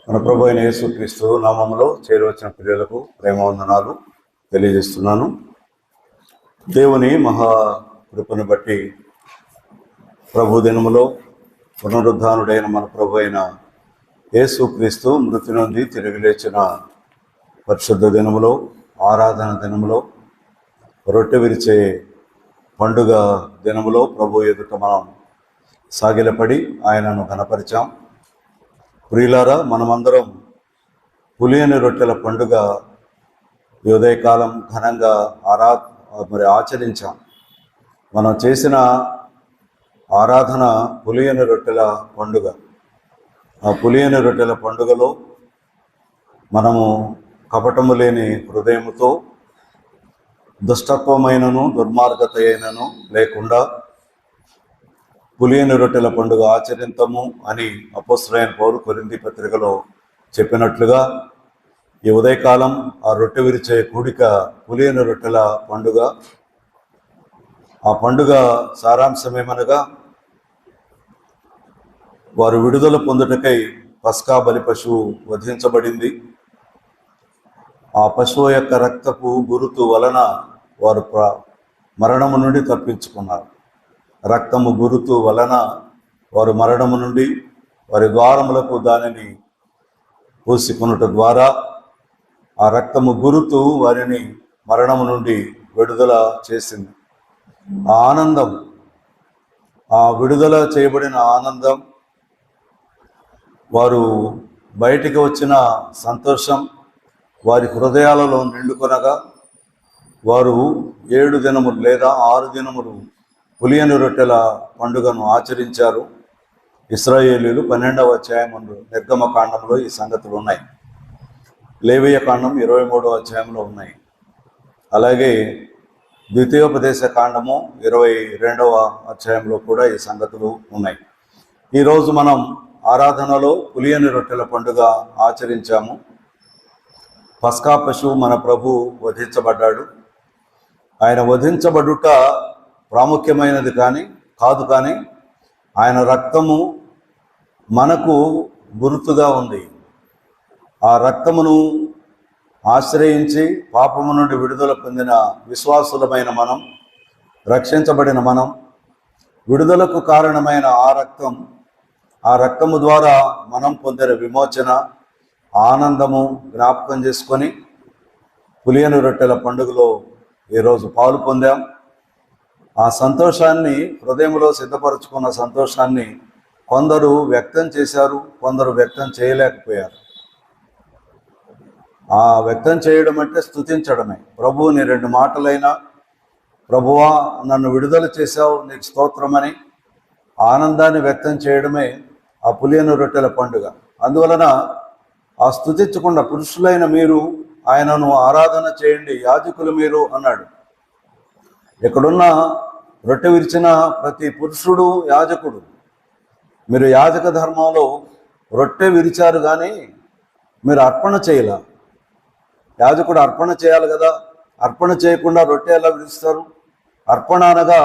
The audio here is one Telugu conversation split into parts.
మన ప్రభు అయిన యేసుక్రీస్తు నామములో చేరువచ్చిన ప్రియులకు ప్రేమవందనాలు తెలియజేస్తున్నాను. దేవుని మహా కృపను బట్టి ప్రభు దినములో పునరుద్ధానుడైన మన ప్రభు అయిన యేసుక్రీస్తు మృతి నుండి తిరిగి లేచిన పరిశుద్ధ దినములో, ఆరాధన దినములో, రొట్టె విరిచే పండుగ దినములో ప్రభు ఎదుట మనం సాగిలపడి ఆయనను ఘనపరిచాం. ప్రియులారా, మనమందరం పులియని రొట్టెల పండుగ ఉదయకాలం ఘనంగా ఆచరించాం. మనం చేసిన ఆరాధన పులియని రొట్టెల పండుగ. ఆ పులియని రొట్టెల పండుగలో మనము కపటము లేని హృదయముతో దుష్టత్వమైనను దుర్మార్గత అయినను లేకుండా పులియని రొట్టెల పండుగ ఆచరింతము అని అపోస్తలుడైన పౌలు కొరింథీ పత్రికలో చెప్పినట్లుగా ఈ ఉదయకాలం ఆ రొట్టె విరిచే కూడిక పులియని రొట్టెల పండుగ. ఆ పండుగ సారాంశమేమనగా, వారు విడుదల పొందుటకై పస్కా బలి పశువు వధించబడింది. ఆ పశువు యొక్క రక్తపు గురుతు వలన వారు మరణము నుండి తప్పించుకున్నారు. రక్తము గురుతు వలన వారు మరణము నుండి వారి ద్వారములకు దానిని పూసుకొనుట ద్వారా ఆ రక్తము గురుతు వారిని మరణము నుండి విడుదల చేసింది. ఆ ఆనందం, ఆ విడుదల చేయబడిన ఆనందం, వారు బయటికి వచ్చిన సంతోషం వారి హృదయాలలో నిండుకొనగా వారు 7 దినములు లేదా 6 దినములు పులియని రొట్టెల పండుగను ఆచరించారు. ఇశ్రాయేలీయులు 12వ అధ్యాయం నిర్గమకాండంలో ఈ సంగతులు ఉన్నాయి. లేవియ కాండం 23వ అధ్యాయంలో ఉన్నాయి. అలాగే ద్వితీయోపదేశ కాండము 22వ అధ్యాయంలో కూడా ఈ సంగతులు ఉన్నాయి. ఈరోజు మనం ఆరాధనలో పులియని రొట్టెల పండుగ ఆచరించాము. పస్కా పశువు మన ప్రభు వధించబడ్డాడు. ఆయన వధించబడుట ప్రాముఖ్యమైనది కాదు, కానీ ఆయన రక్తము మనకు గుర్తుగా ఉంది. ఆ రక్తమును ఆశ్రయించి పాపము నుండి విడుదల పొందిన విశ్వాసులమైన మనం, రక్షించబడిన మనం, విడుదలకు కారణమైన ఆ రక్తము ద్వారా మనం పొందిన విమోచన, ఆనందము జ్ఞాపకం చేసుకొని పులియని రొట్టెల పండుగలో ఈరోజు పాలు పొందాం. ఆ సంతోషాన్ని, హృదయంలో సిద్ధపరచుకున్న సంతోషాన్ని కొందరు వ్యక్తం చేశారు, కొందరు వ్యక్తం చేయలేకపోయారు. ఆ వ్యక్తం చేయడం అంటే స్తుతించడమే. ప్రభువుని 2 మాటలైనా, ప్రభువా నన్ను విడుదల చేశావు, నీకు స్తోత్రమని ఆనందాన్ని వ్యక్తం చేయడమే ఆ పులియని రొట్టెల పండుగ. అందువలన ఆ స్తుతించకుండా పురుషులైన మీరు ఆయనను ఆరాధన చేయండి, యాజకులు మీరు అన్నాడు. ఇక్కడున్న రొట్టె విరిచిన ప్రతి పురుషుడు యాజకుడు. మీరు యాజక ధర్మంలో రొట్టె విరిచారు, కానీ మీరు అర్పణ చేయలే. యాజకుడు అర్పణ చేయాలి కదా, అర్పణ చేయకుండా రొట్టె ఎలా విరుస్తారు? అర్పణ అనగా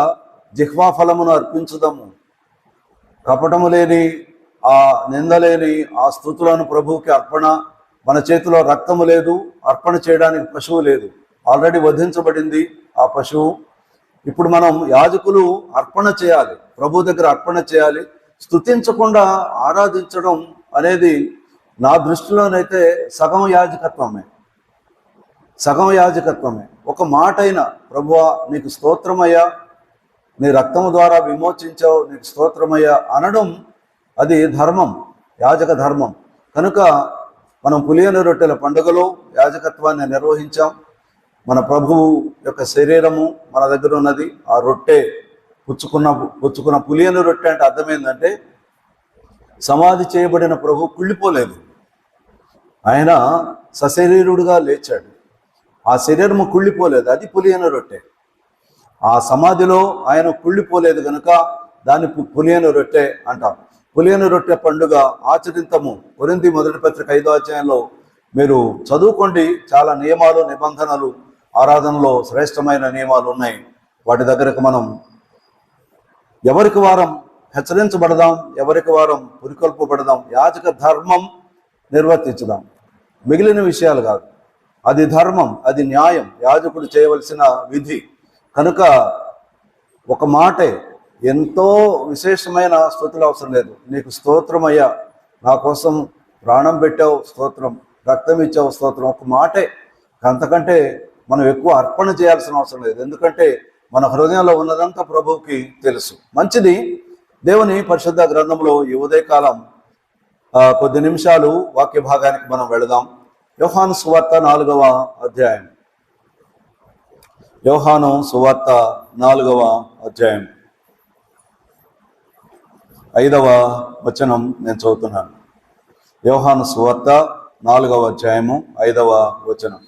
జిహ్వా ఫలమును అర్పించుదాము. కపటము లేని, ఆ నిందలేని ఆ స్తుతులను ప్రభువుకి అర్పణ. మన చేతిలో రక్తము లేదు, అర్పణ చేయడానికి పశువు లేదు, ఆల్రెడీ వధించబడింది ఆ పశువు. ఇప్పుడు మనం యాజకులు అర్పణ చేయాలి, ప్రభు దగ్గర అర్పణ చేయాలి. స్తుతించకుండా ఆరాధించడం అనేది నా దృష్టిలోనైతే సగం యాజకత్వమే. ఒక మాట అయినా, ప్రభువా నీకు స్తోత్రమయ్యా, నీ రక్తము ద్వారా విమోచించావు, నీకు స్తోత్రమయ్యా అనడం అది ధర్మం, యాజక ధర్మం. కనుక మనం పులియని రొట్టెల పండుగలో యాజకత్వాన్ని నిర్వహించాం. మన ప్రభువు యొక్క శరీరము మన దగ్గర ఉన్నది. ఆ రొట్టె పుచ్చుకున్న పులియని రొట్టె అంటే అర్థం ఏంటంటే, సమాధి చేయబడిన ప్రభు కుళ్ళిపోలేదు, ఆయన సశరీరుడుగా లేచాడు. ఆ శరీరము కుళ్ళిపోలేదు, అది పులియని రొట్టె. ఆ సమాధిలో ఆయన కుళ్ళిపోలేదు కనుక దాన్ని పులియని రొట్టె అంటాం. పులియని రొట్టె పండుగ ఆచరింతము. కొరింథీ మొదటి పత్రిక 5వ అధ్యాయంలో మీరు చదువుకోండి. చాలా నియమాలు, నిబంధనలు, ఆరాధనలో శ్రేష్టమైన నియమాలు ఉన్నాయి. వాటి దగ్గరకు మనం ఎవరికి వారం హెచ్చరించబడదాం, ఎవరికి వారం పురికొల్పబడదాం. యాజక ధర్మం నిర్వర్తించుదాం. మిగిలిన విషయాలు కాదు. అది ధర్మం, అది న్యాయం, యాజకుడు చేయవలసిన విధి. కనుక ఒక మాటే, ఎంతో విశేషమైన స్తుతులు అవసరం లేదు. నీకు స్తోత్రమయ్యా, నా కోసం ప్రాణం పెట్టావు స్తోత్రం, రక్తం ఇచ్చావు స్తోత్రం, ఒక మాటే. అంతకంటే మనం ఎక్కువ అర్పణ చేయాల్సిన అవసరం లేదు. ఎందుకంటే మన హృదయంలో ఉన్నదంతా ప్రభువుకి తెలుసు. మంచిది. దేవుని పరిశుద్ధ గ్రంథంలో ఈ ఉదయకాలం కొద్ది నిమిషాలు వాక్య భాగానికి మనం వెళదాం. యోహాను సువార్త 4వ అధ్యాయం. యోహాను సువార్త 4వ అధ్యాయం 5వ వచనం నేను చదువుతున్నాను. యోహాను సువార్త 4వ అధ్యాయము 5వ వచనం.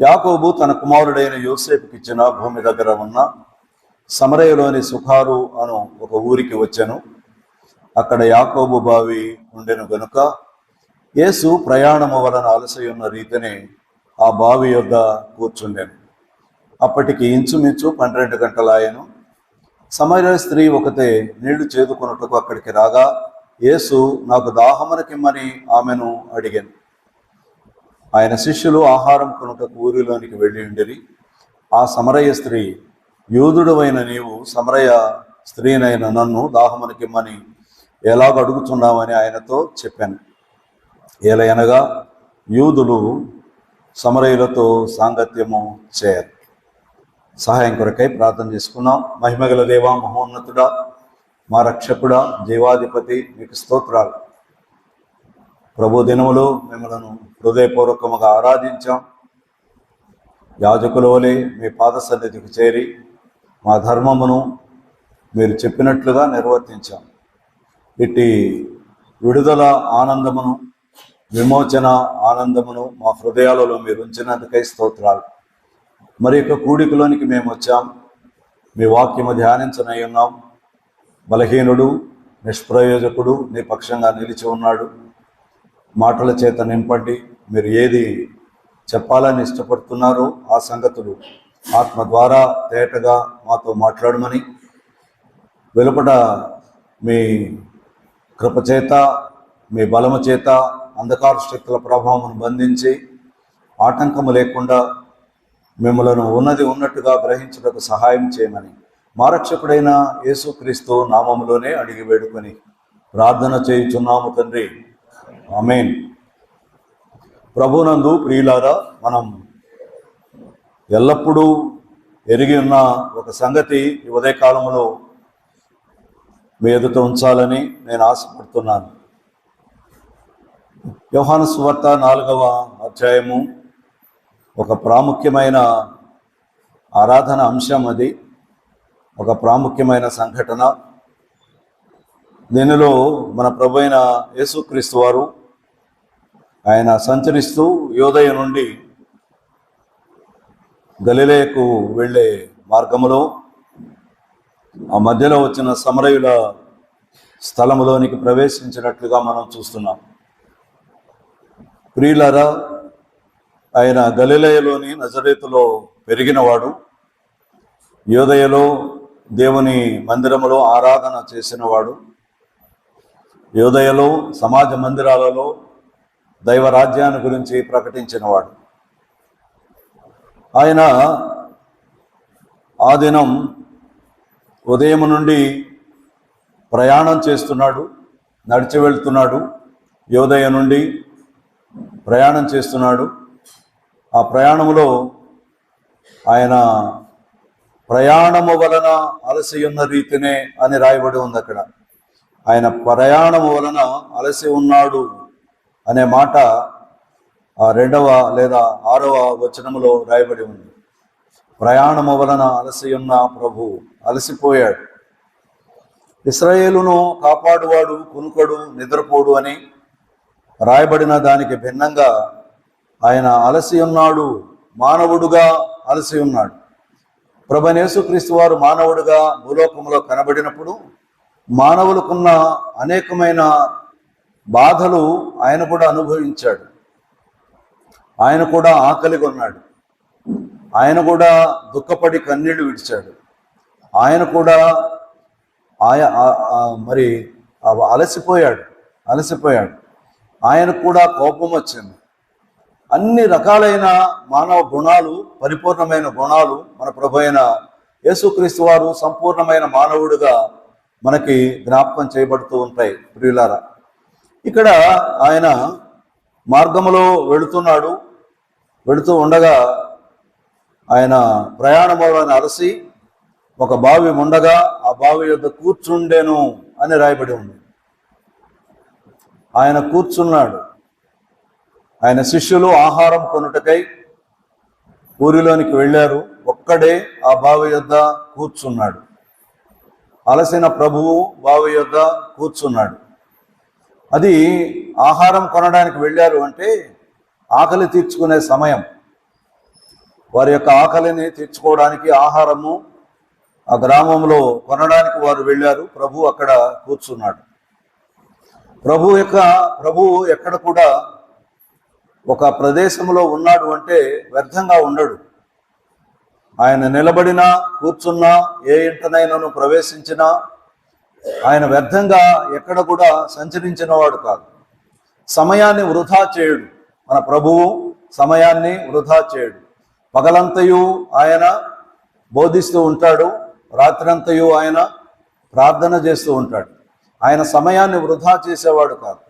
యాకోబు తన కుమారుడైన యోసేపుకి ఇచ్చిన భూమి దగ్గర ఉన్న సమరయలోని సుఖారు అను ఒక ఊరికి వచ్చెను. అక్కడ యాకోబు బావి ఉండెను గనుక యేసు ప్రయాణము వలన అలసి ఉన్న రీతిని ఆ బావి యొద్ద కూర్చుండెను. అప్పటికి ఇంచుమించు 12 గంటలాయను. సమరయ స్త్రీ ఒకతే నీళ్లు చేదుకొనుటకు అక్కడికి రాగా యేసు నాకు దాహమునకిమ్మని ఆమెను అడిగాను. ఆయన శిష్యులు ఆహారం కొనుటకు ఊరిలోనికి వెళ్ళి ఉండిరి. ఆ సమరయ స్త్రీ, యూదుడవైన నీవు సమరయ స్త్రీనైన నన్ను దాహమునకిమ్మని ఎలాగ అడుగుతున్నామని ఆయనతో చెప్పాను. ఏలయనగా యూదులు సమరయులతో సాంగత్యము చేయరు. సహాయం కొరకై ప్రార్థన చేసుకున్నాం. మహిమగల దేవా, మహోన్నతుడా, మా రక్షకుడా, జీవాధిపతి, మీకు స్తోత్రాలు. ప్రభు దినములో మిమ్మలను హృదయపూర్వకముగా ఆరాధించాం. యాజకుల వలె మీ పాద సన్నిధికి చేరి మా ధర్మమును మీరు చెప్పినట్లుగా నిర్వర్తించాం. ఇట్టి విడుదల ఆనందమును, విమోచన ఆనందమును మా హృదయాలలో మీరు ఉంచినందుకై స్తోత్రాలు. మరి యొక్క కూడికలోనికి మేము వచ్చాం. మీ వాక్యము ధ్యానించనై ఉన్నాం. బలహీనుడు, నిష్ప్రయోజకుడు నీ పక్షంగా నిలిచి ఉన్నాడు. మాటల చేత నింపండి. మీరు ఏది చెప్పాలని ఇష్టపడుతున్నారో ఆ సంగతులు ఆత్మ ద్వారా తేటగా మాతో మాట్లాడమని, వెలుపట మీ కృపచేత, మీ బలము చేత అంధకార శక్తుల ప్రభావం బంధించి ఆటంకము లేకుండా మిమ్మలను ఉన్నది ఉన్నట్టుగా గ్రహించుటకు సహాయం చేయమని మా రక్షకుడైన యేసుక్రీస్తు నామములోనే అడిగి వేడుకొని ప్రార్థన చేయుచున్నాము తండ్రి. ఆమేన్. ప్రభునందు ప్రియులారా, మనం ఎల్లప్పుడూ ఎరిగి ఉన్న ఒక సంగతి ఈ ఉదయకాలంలో మీ ఎదుట ఉంచాలని నేను ఆశపడుతున్నాను. యోహాను సువార్త 4వ అధ్యాయము ఒక ప్రాముఖ్యమైన ఆరాధన అంశం. అది ఒక ప్రాముఖ్యమైన సంఘటన. దీనిలో మన ప్రభు అయిన యేసుక్రీస్తు వారు ఆయన సంచరిస్తూ యోదయ నుండి గలిలయకు వెళ్ళే మార్గములో ఆ మధ్యలో వచ్చిన సమరయుల స్థలములోనికి ప్రవేశించినట్లుగా మనం చూస్తున్నాం. ప్రియులారా, ఆయన గలిలయలోని నజరేతులో పెరిగినవాడు. యోదయలో దేవుని మందిరములో ఆరాధన చేసినవాడు. యోదయలో సమాజ మందిరాలలో దైవరాజ్యాన్ని గురించి ప్రకటించినవాడు. ఆయన ఆ దినం ఉదయం నుండి ప్రయాణం చేస్తున్నాడు, నడిచి వెళ్తున్నాడు. యోదయ నుండి ప్రయాణం చేస్తున్నాడు. ఆ ప్రయాణములో ఆయన ప్రయాణము వలన అలసి ఉన్న రీతినే అని రాయబడి ఉంది. అక్కడ ఆయన ప్రయాణము వలన అలసి ఉన్నాడు అనే మాట 2వ లేదా 6వ వచనములో రాయబడి ఉంది. ప్రయాణము వలన అలసి ఉన్న ప్రభు అలసిపోయాడు. ఇశ్రాయేలును కాపాడువాడు కునుకడు నిద్రపోడు అని రాయబడిన దానికి భిన్నంగా ఆయన అలసి ఉన్నాడు, మానవుడుగా అలసి ఉన్నాడు. ప్రభువైన యేసుక్రీస్తు వారు మానవుడుగా భూలోకంలో కనబడినప్పుడు మానవులకున్న అనేకమైన బాధలు ఆయన కూడా అనుభవించాడు. ఆయన కూడా ఆకలిగా ఉన్నాడు. ఆయన కూడా దుఃఖపడి కన్నీళ్లు విడిచాడు. ఆయన కూడా మరి అలసిపోయాడు. ఆయనకు కూడా కోపం వచ్చింది. అన్ని రకాలైన మానవ గుణాలు, పరిపూర్ణమైన గుణాలు మన ప్రభు అయిన యేసుక్రీస్తు వారు సంపూర్ణమైన మానవుడిగా మనకి జ్ఞాపకం చేయబడుతూ ఉంటాయి. ప్రియులారా, ఇక్కడ ఆయన మార్గంలో వెళుతూ ఉండగా ఆయన ప్రయాణంలోని అలసి ఒక బావి ఉండగా ఆ బావి యొద్ద కూర్చుండెను అని రాయబడి ఉంది. ఆయన కూర్చున్నాడు. ఆయన శిష్యులు ఆహారం కొనుటకై ఊరిలోనికి వెళ్ళారు. ఒక్కడే ఆ బావి యొద్ద కూర్చున్నాడు. అలసిన ప్రభువు బావి యొద్ద కూర్చున్నాడు. అది ఆహారం కొనడానికి వెళ్ళారు అంటే ఆకలి తీర్చుకునే సమయం. వారి యొక్క ఆకలిని తీర్చుకోవడానికి ఆహారము ఆ గ్రామంలో కొనడానికి వారు వెళ్ళారు. ప్రభు అక్కడ కూర్చున్నాడు. ప్రభువు ఎక్కడ కూడా ఒక ప్రదేశంలో ఉన్నాడు అంటే వ్యర్థంగా ఉండడు. ఆయన నిలబడినా కూర్చున్నా ఏ ఇంటనైనాను ప్రవేశించినా ఆయన వ్యర్థంగా ఎక్కడ కూడా సంచరించిన వాడు కాదు. సమయాన్ని వృధా చేయడు. మన ప్రభువు సమయాన్ని వృధా చేయడు. పగలంతయు ఆయన బోధిస్తూ ఉంటాడు, రాత్రంతయు ఆయన ప్రార్థన చేస్తూ ఉంటాడు. ఆయన సమయాన్ని వృధా చేసేవాడు కాదు.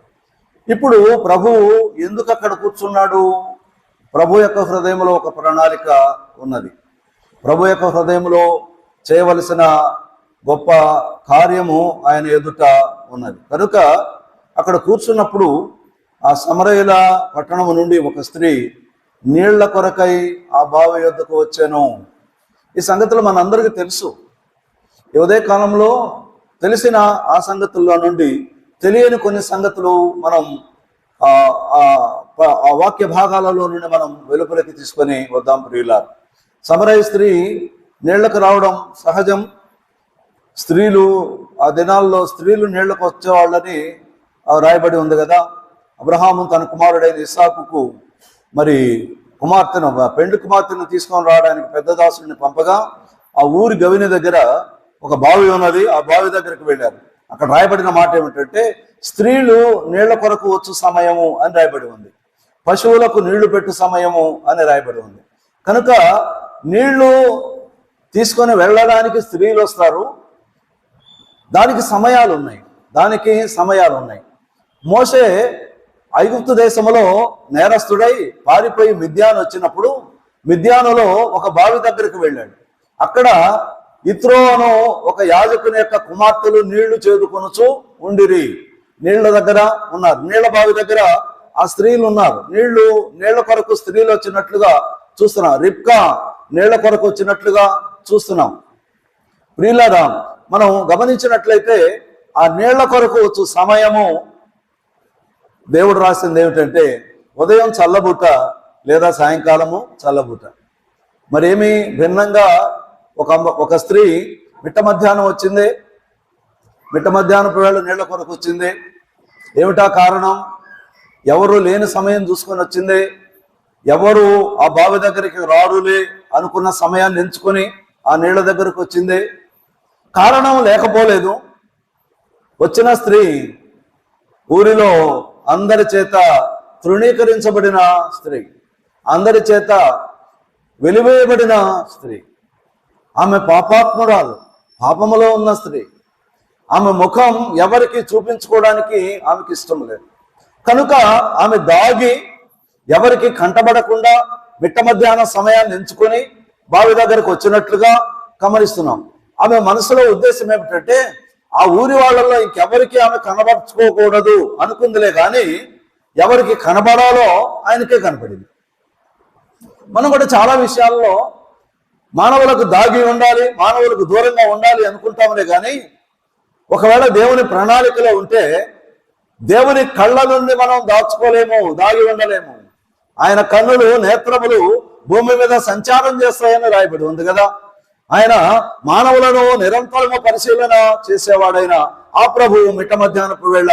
ఇప్పుడు ప్రభువు ఎందుకు అక్కడ కూర్చున్నాడు? ప్రభు యొక్క హృదయంలో ఒక ప్రణాళిక ఉన్నది. ప్రభు యొక్క హృదయంలో చేయవలసిన గొప్ప కార్యము ఆయన ఎదుట ఉన్నది. కనుక అక్కడ కూర్చున్నప్పుడు ఆ సమరయుల పట్టణము నుండి ఒక స్త్రీ నీళ్ల కొరకై ఆ బావి యొద్దకు వచ్చాను. ఈ సంగతులు మనందరికీ తెలుసు. ఈ ఉదయ కాలంలో తెలిసిన ఆ సంగతుల్లో నుండి తెలియని కొన్ని సంగతులు మనం ఆ వాక్య భాగాలలో నుండి మనం వెలుపలికి తీసుకొని వద్దాం. ప్రియులారా, సమరయ స్త్రీ నీళ్లకు రావడం సహజం. స్త్రీలు ఆ దినాల్లో స్త్రీలు నీళ్లకు వచ్చేవాళ్ళని రాయబడి ఉంది కదా. అబ్రహాము తన కుమారుడైన ఇస్సాకుకు మరి పెండ్లి కుమార్తెను తీసుకొని రావడానికి పెద్ద దాసుడిని పంపగా ఆ ఊరి గవిని దగ్గర ఒక బావి ఉన్నది. ఆ బావి దగ్గరికి వెళ్ళారు. అక్కడ రాయబడిన మాట ఏమిటంటే స్త్రీలు నీళ్ల కొరకు వచ్చు సమయము అని రాయబడి ఉంది. పశువులకు నీళ్లు పెట్టు సమయము అని రాయబడి ఉంది. కనుక నీళ్లు తీసుకొని వెళ్ళడానికి స్త్రీలు వస్తారు. దానికి సమయాలు ఉన్నాయి. మోషే ఐగుప్తు దేశంలో నేరస్తుడై పారిపోయి మిద్యాను వచ్చినప్పుడు మిద్యానులో ఒక బావి దగ్గరికి వెళ్ళాడు. అక్కడ ఇత్రో అను ఒక యాజకుని యొక్క కుమార్తెలు నీళ్లు చేదుకొనుచు ఉండిరి. నీళ్ల దగ్గర ఉన్నారు. నీళ్ల బావి దగ్గర ఆ స్త్రీలు ఉన్నారు. నీళ్ల కొరకు స్త్రీలు వచ్చినట్లుగా చూస్తున్నాం. రిబ్కా నీళ్ల కొరకు వచ్చినట్లుగా చూస్తున్నాం. ప్రియులారా, మనం గమనించినట్లయితే ఆ నీళ్ల కొరకు వచ్చు సమయము దేవుడు రాసింది ఏమిటంటే ఉదయం చల్లబుట్ట లేదా సాయంకాలము చల్లబుట్ట. మరేమి భిన్నంగా ఒక స్త్రీ మిట్ట మధ్యాహ్నం వచ్చింది. మిట్ట మధ్యాహ్నపు వేళ నీళ్ల కొరకు వచ్చింది. ఏమిటా కారణం? ఎవరు లేని సమయం చూసుకొని వచ్చింది. ఎవరు ఆ బావి దగ్గరికి రారులే అనుకున్న సమయాన్ని ఎంచుకొని ఆ నీళ్ల దగ్గరకు వచ్చింది. కారణం లేకపోలేదు. వచ్చిన స్త్రీ ఊరిలో అందరి చేత తృణీకరించబడిన స్త్రీ, అందరి చేత వెలివేయబడిన స్త్రీ. ఆమె పాపాత్మురాలు, పాపములో ఉన్న స్త్రీ. ఆమె ముఖం ఎవరికి చూపించుకోవడానికి ఆమెకి ఇష్టం లేదు. కనుక ఆమె దాగి ఎవరికి కంటబడకుండా మిట్ట మధ్యాహ్న సమయాన్ని ఎంచుకొని బావి దగ్గరకు వచ్చినట్లుగా గమనిస్తున్నాం. ఆమె మనసులో ఉద్దేశం ఏమిటంటే ఆ ఊరి వాళ్ళల్లో ఇంకెవరికి ఆమె కనబరుచుకోకూడదు అనుకుందిలే కానీ ఎవరికి కనబడాలో ఆయనకే కనపడింది. మనం కూడా చాలా విషయాల్లో మానవులకు దాగి ఉండాలి, మానవులకు దూరంగా ఉండాలి అనుకుంటామనే కానీ ఒకవేళ దేవుని ప్రణాళికలో ఉంటే దేవుని కళ్ళ నుండి మనం దాచుకోలేము, దాగి ఉండలేము. ఆయన కన్నులు, నేత్రములు భూమి మీద సంచారం చేస్తాయని రాయబడి ఉంది కదా. ఆయన మానవులను నిరంతరము పరిశీలన చేసేవాడైన ఆ ప్రభువు మిట్ట మధ్యాహ్నపు వేళ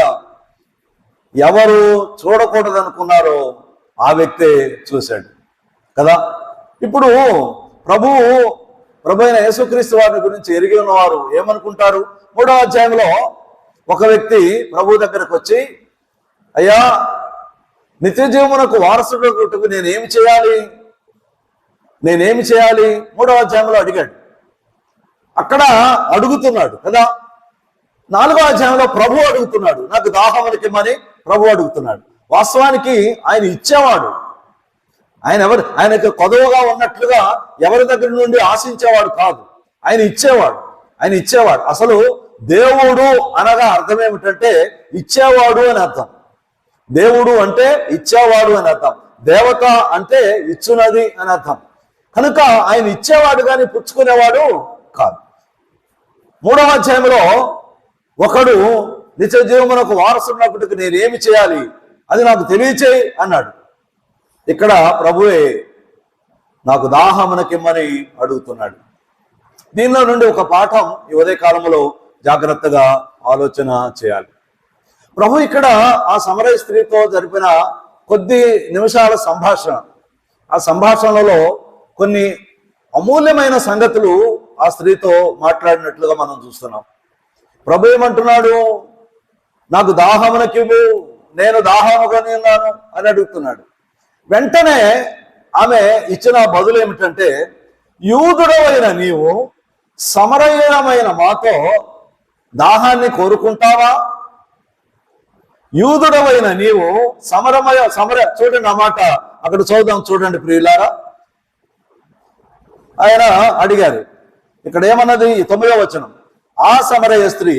ఎవరు చూడకూడదనుకున్నారో ఆ వ్యక్తే చూశాడు కదా. ఇప్పుడు ప్రభు అయిన యేసుక్రీస్తు వారిని గురించి ఎరిగి ఉన్నవారు ఏమనుకుంటారు? 3వ అధ్యాయంలో ఒక వ్యక్తి ప్రభు దగ్గరకు వచ్చి, అయ్యా నిత్య జీవమునకు వారసుడు నేనేమి చేయాలి? 3వ అధ్యాయంలో అడిగాడు. అక్కడ అడుగుతున్నాడు కదా. 4వ అధ్యాయంలో ప్రభు అడుగుతున్నాడు, నాకు దాహమునికిమ్మని ప్రభు అడుగుతున్నాడు. వాస్తవానికి ఆయన ఇచ్చేవాడు. ఆయనకు కొదవగా ఉన్నట్లుగా ఎవరి దగ్గర నుండి ఆశించేవాడు కాదు. ఆయన ఇచ్చేవాడు. అసలు దేవుడు అనగా అర్థం ఏమిటంటే ఇచ్చేవాడు అని అర్థం. దేవుడు అంటే ఇచ్చేవాడు అని అర్థం. దేవత అంటే ఇచ్చున్నది అని అర్థం. కనుక ఆయన ఇచ్చేవాడు కానీ పుచ్చుకునేవాడు కాదు. 3వ అధ్యాయంలో ఒకడు నిత్య జీవమునకు వారసున్నప్పటికీ నేనేమి చేయాలి, అది నాకు తెలియచేయి అన్నాడు. ఇక్కడ ప్రభువే నాకు దాహమునకిమ్మని అడుగుతున్నాడు. దీనిలో నుండి ఒక పాఠం ఈ ఉదయ కాలంలో జాగ్రత్తగా ఆలోచన చేయాలి. ప్రభు ఇక్కడ ఆ సమరయ స్త్రీతో జరిపిన కొద్ది నిమిషాల సంభాషణ, ఆ సంభాషణలో కొన్ని అమూల్యమైన సంగతులు ఆ స్త్రీతో మాట్లాడినట్లుగా మనం చూస్తున్నాం. ప్రభు ఏమంటున్నాడు? నాకు దాహమునకివ్వు, నేను దాహముగానే ఉన్నాను అని అడుగుతున్నాడు. వెంటనే ఆమె ఇచ్చిన బదులు ఏమిటంటే, యూదుడవైన నీవు సమరయుడమైన మాతో దాహాన్ని కోరుకుంటావా? యూదుడవైన నీవు సమర చూడండి ఆ మాట అక్కడ చూడండి ప్రియులారా. ఆయన అడిగారు. ఇక్కడ ఏమన్నది? 9వ వచనం, ఆ సమరయ స్త్రీ,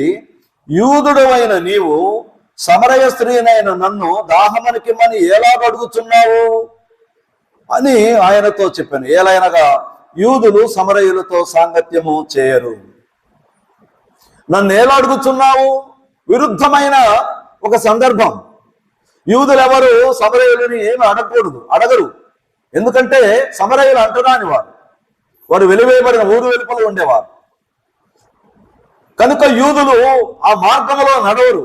యూదుడవైన నీవు సమరయ స్త్రీనైన నన్ను దాహమునకిమ్మని ఎలాగ అడుగుతున్నావు అని ఆయనతో చెప్పాను. ఏలైనగా యూదులు సమరయులతో సాంగత్యము చేయరు. నన్ను ఎలా అడుగుతున్నావు? విరుద్ధమైన ఒక సందర్భం. యూదులు ఎవరు సమరయులని ఏమి అడగరు. ఎందుకంటే సమరయులు అంటరాని వారు వెలివేయబడిన ఊరు వెలుపల ఉండేవారు. కనుక యూదులు ఆ మార్గంలో నడవరు,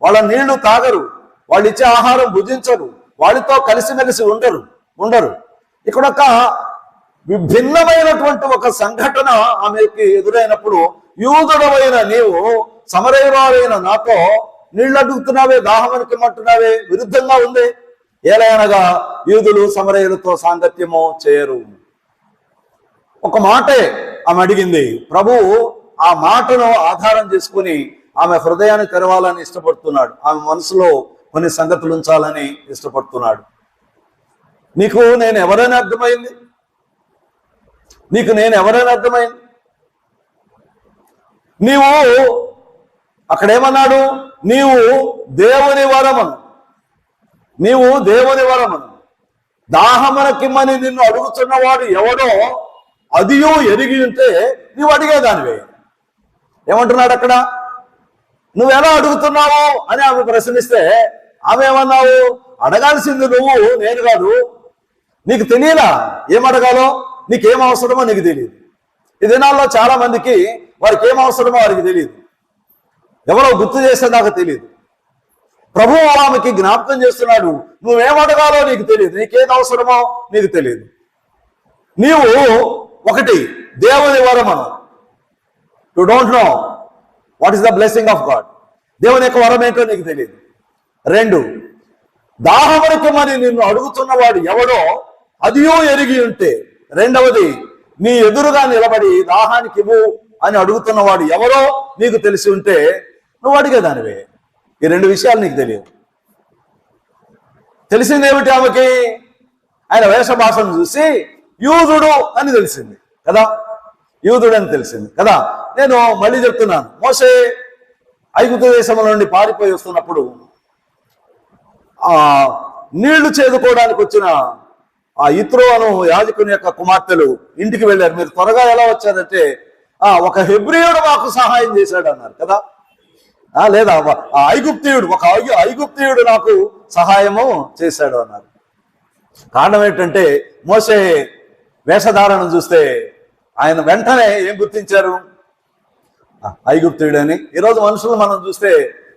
వాళ్ళ నీళ్లు తాగరు, వాళ్ళు ఇచ్చే ఆహారం భుజించరు, వాళ్ళతో కలిసిమెలిసి ఉండరు. ఇక్కడ ఒక భిన్నమైనటువంటి ఒక సంఘటన ఆమెకి ఎదురైనప్పుడు, యూదుడవైన నీవు సమరయురాలైన నాతో నీళ్లు అడుగుతున్నావే, దాహమునకిమ్మంటున్నావే, విరుద్ధంగా ఉంది. ఏలైనగా యూదులు సమరయులతో సాంగత్యము చేయరు. ఒక మాటే ఆమె అడిగింది. ప్రభువు ఆ మాటను ఆధారం చేసుకుని ఆమె హృదయాన్ని తెరవాలని ఇష్టపడుతున్నాడు. ఆమె మనసులో కొన్ని సంగతులు ఉంచాలని ఇష్టపడుతున్నాడు. నీకు నేను ఎవరైనా అర్థమైంది? నీవు అక్కడేమన్నాడు? నీవు దేవుని వరమను, దాహమునకిమ్మని నిన్ను అడుగుతున్నవాడు ఎవడో అదియో ఎరిగి ఉంటే నీవు అడిగేదానివే. ఏమంటున్నాడు అక్కడ? నువ్వెలా అడుగుతున్నావు అని ఆమె ప్రశ్నిస్తే ఆమె ఏమన్నావు? అడగాల్సింది నువ్వు, నేను కాదు. నీకు తెలియలా ఏం అడగాలో, నీకేం అవసరమో నీకు తెలియదు. ఈ దినాల్లో చాలా మందికి వారికి ఏం అవసరమో వారికి తెలియదు. ఎవరో గుర్తు చేసేదాకా తెలియదు. ప్రభువు ఆమెకి జ్ఞాపకం చేస్తున్నాడు, నువ్వేం అడగాలో నీకు తెలియదు, నీకేది అవసరమో నీకు తెలియదు. నీవు ఒకటి దేవుని వరమను, you don't know what is the blessing of God. దేవుని యొక్క వరం ఏంటో నీకు తెలియదు. 2, దాహమునకిమ్మని నిన్ను అడుగుతున్నవాడు ఎవడో అదియో ఎరిగి ఉంటే. 2వది, నీ ఎదురుగా నిలబడి దాహానికి ఇవ్వు అని అడుగుతున్నవాడు ఎవరో నీకు తెలిసి ఉంటే నువ్వు అడిగేదానివే. ఈ 2 విషయాలు నీకు తెలియదు. తెలిసిందేమిటి ఆమెకి? ఆయన వేష భాషను చూసి యూదుడు అని తెలిసింది కదా, నేను మళ్ళీ చెప్తున్నాను. మోషే ఐగుప్తు దేశంలో నుండి పారిపోయి వస్తున్నప్పుడు నీళ్లు చేదుకోవడానికి వచ్చిన ఆ ఇత్రో అను యాజకుని యొక్క కుమార్తెలు ఇంటికి వెళ్ళారు. మీరు త్వరగా ఎలా వచ్చారంటే, ఒక హెబ్రీయుడు మాకు సహాయం చేశాడు అన్నారు కదా, లేదా ఐగుప్తీయుడు నాకు సహాయము చేశాడు అన్నారు. కారణం ఏంటంటే మోషే వేషధారణ చూస్తే ఆయన వెంటనే ఏం గుర్తించారు? ఐగుప్తీయుడని. ఈరోజు మనుషులు మనం చూస్తే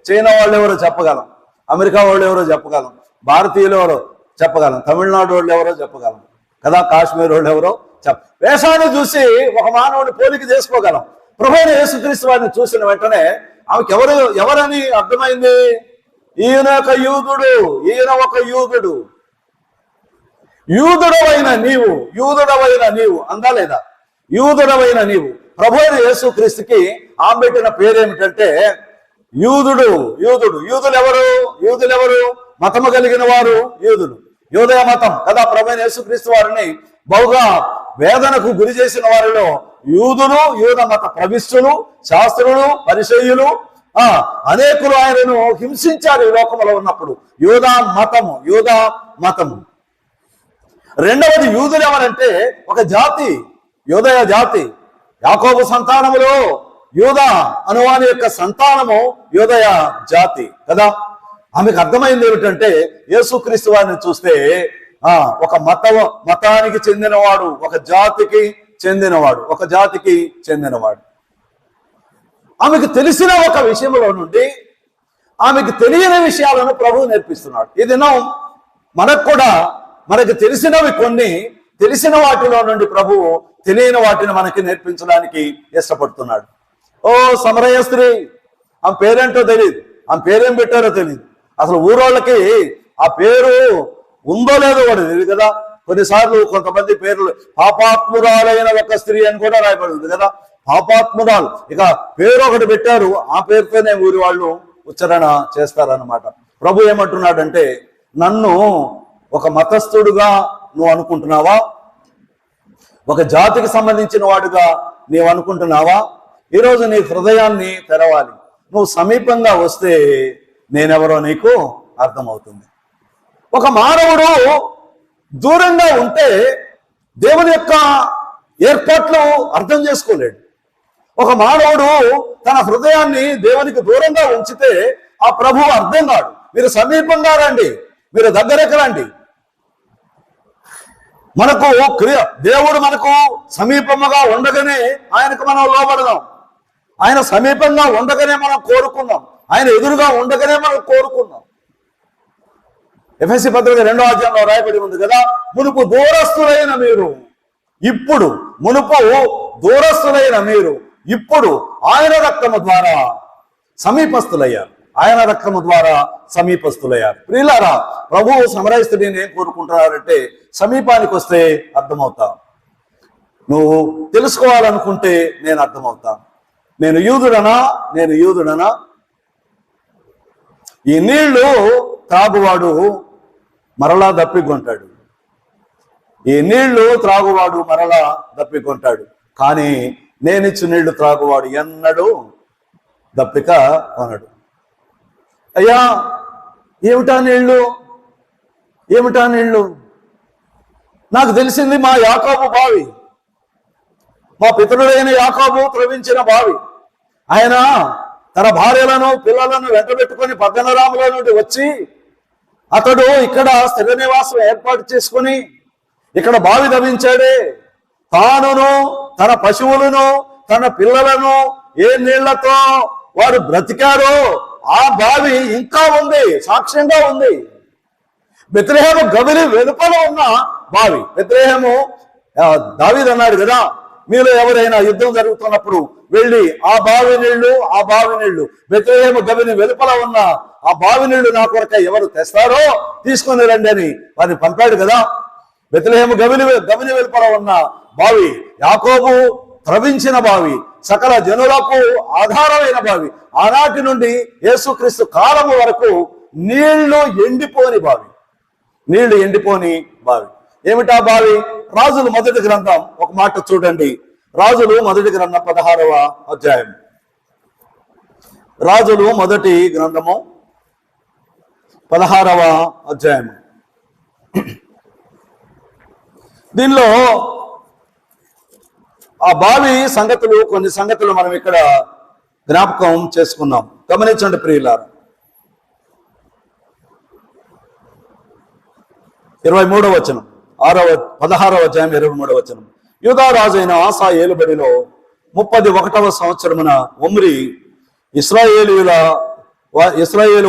చైనా వాళ్ళు ఎవరో చెప్పగలం, అమెరికా వాళ్ళు ఎవరో చెప్పగలం, భారతీయులు ఎవరో చెప్పగలం, తమిళనాడు వాళ్ళు ఎవరో చెప్పగలం కదా, కాశ్మీర్ వాళ్ళు ఎవరో వేషాన్ని చూసి ఒక మానవుని పోలిక చేసుకోగలం. ప్రభువైన యేసుక్రీస్తు వారిని చూసిన వెంటనే ఆమెకి ఎవరని అర్థమైంది? ఈయన ఒక యూదుడు, ఈయన ఒక యూదుడు. యూదుడవైన నీవు అందా లేదా? యూదుడవైన నీవు. ప్రభు అయిన యేసుక్రీస్తుకి ఆమె పెట్టిన పేరేమిటంటే యూదుడు. యూదులెవరు? మతము కలిగిన వారు యూదులు, యూదయ మతం కదా. ప్రభు అయిన యేసుక్రీస్తు వారిని బహుగా వేదనకు గురి చేసిన వారిలో యూదులు, యూద మత ప్రవిష్టులు, శాస్త్రులు, పరిసయ్యులు అనేకులు ఆయనను హింసించారు ఈ లోకంలో ఉన్నప్పుడు. యూదా మతము. రెండవది యూదులు ఎవరంటే ఒక జాతి, యూదయ జాతి. యాకోబు సంతానములో యూదా అనువాని యొక్క సంతానము యూదయ జాతి కదా. ఆమెకు అర్థమైంది ఏమిటంటే యేసుక్రీస్తు వారిని చూస్తే ఒక మతానికి చెందినవాడు, ఒక జాతికి చెందినవాడు. ఆమెకు తెలిసిన ఒక విషయంలో నుండి ఆమెకు తెలియని విషయాలను ప్రభువు నేర్పిస్తున్నాడు. ఈ దినం మనకు తెలిసినవి కొన్ని, తెలిసిన వాటిలో నుండి ప్రభువు తెలియని వాటిని మనకి నేర్పించడానికి ఇష్టపడుతున్నాడు. సమరయ స్త్రీ, ఆమె పేరేంటో తెలియదు, ఆమె పేరేం పెట్టారో తెలియదు. అసలు ఊరోళ్ళకి ఆ పేరు ఉందో లేదో కూడా తెలియదు కదా. కొన్నిసార్లు కొంతమంది పేర్లు పాపాత్మురాలైన ఒక స్త్రీ అని కూడా రాయబడింది కదా. పాపాత్మురాలు, ఇక పేరు ఒకటి పెట్టారు, ఆ పేరుతోనే ఊరి వాళ్ళు ఉచ్చారణ చేస్తారన్నమాట. ప్రభు ఏమంటున్నాడంటే, నన్ను ఒక మతస్థుడుగా నువ్వు అనుకుంటున్నావా? ఒక జాతికి సంబంధించిన వాడుగా నీవు అనుకుంటున్నావా? ఈరోజు నీ హృదయాన్ని తెరవాలి. నువ్వు సమీపంగా వస్తే నేనెవరో నీకు అర్థమవుతుంది. ఒక మానవుడు దూరంగా ఉంటే దేవుని యొక్క ఏర్పాట్లు అర్థం చేసుకోలేడు. ఒక మానవుడు తన హృదయాన్ని దేవునికి దూరంగా ఉంచితే ఆ ప్రభువు అర్థం కాడు. మీరు సమీపంగా రండి, మీరు దగ్గరకు రండి. దేవుడు మనకు సమీపముగా ఉండగానే ఆయనకు మనం లోబడదాం. ఆయన సమీపంగా ఉండగానే మనం కోరుకుందాం, ఆయన ఎదురుగా ఉండగానే మనం కోరుకుందాం. ఎఫెసీ పత్రిక 2వ అధ్యాయంలో రాయబడి ఉంది కదా, మునుపు దూరస్తులైన మీరు ఇప్పుడు ఆయన రక్తము ద్వారా సమీపస్తులయ్యారు. ప్రియులారా, ప్రభువు సమరయస్తుడిని ఏం కోరుకుంటున్నారంటే సమీపానికి వస్తే అర్థమవుతా. నువ్వు తెలుసుకోవాలనుకుంటే నేను అర్థమవుతా. నేను యూదుడనా? ఈ నీళ్లు త్రాగువాడు మరలా దప్పికొంటాడు. కానీ నేనిచ్చు నీళ్లు త్రాగువాడు ఎన్నడూ దప్పిక కొనడు. అయ్యా, ఏమిటా నీళ్లు? నాకు తెలిసింది మా యాకోబు బావి, మా పితరుడైన యాకోబు త్రవించిన బావి. ఆయన తన భార్యలను పిల్లలను వెంటబెట్టుకొని పద్దనరాములో నుండి వచ్చి అతడు ఇక్కడ స్థిర నివాసం ఏర్పాటు చేసుకుని ఇక్కడ బావి తవ్వించాడే. తానును తన పశువులను తన పిల్లలను ఏ నీళ్లతో వారు బ్రతికారో ఆ బావి ఇంకా ఉంది, సాక్ష్యంగా ఉంది. బెత్లెహేము గవిలి వెలుపల ఉన్న బావి. బెత్లెహేము దావీదు అన్నాడు కదా, మీలో ఎవరైనా యుద్ధం జరుగుతున్నప్పుడు వెళ్ళి ఆ బావి నీళ్లు బెత్లెహేము గవిని వెలుపల ఉన్న ఆ బావి నీళ్లు నా కొరకై ఎవరు తెస్తారో తీసుకొని రండి అని వారిని పంపాడు కదా. బెత్లెహేము గవిని వెలుపల ఉన్న బావి, యాకోబు త్రవించిన బావి, సకల జనులకు ఆధారమైన బావి. ఆనాటి నుండి యేసుక్రీస్తు కాలము వరకు నీళ్లు ఎండిపోని బావి. ఏమిటా బావి? రాజులు మొదటి గ్రంథం ఒక మాట చూడండి. రాజులు మొదటి గ్రంథం 16వ అధ్యాయం. రాజులు మొదటి గ్రంథము 16వ అధ్యాయం. దీనిలో ఆ బావి కొన్ని సంగతులు మనం ఇక్కడ జ్ఞాపకం చేసుకున్నాం. గమనించండి ప్రియులారా. 23వ వచనం, 16వ అధ్యాయం 23వ వచనం. యూదా రాజు అయిన ఆసా ఏలుబడిలో 31వ సంవత్సరమున ఒమ్రి ఇశ్రాయేలు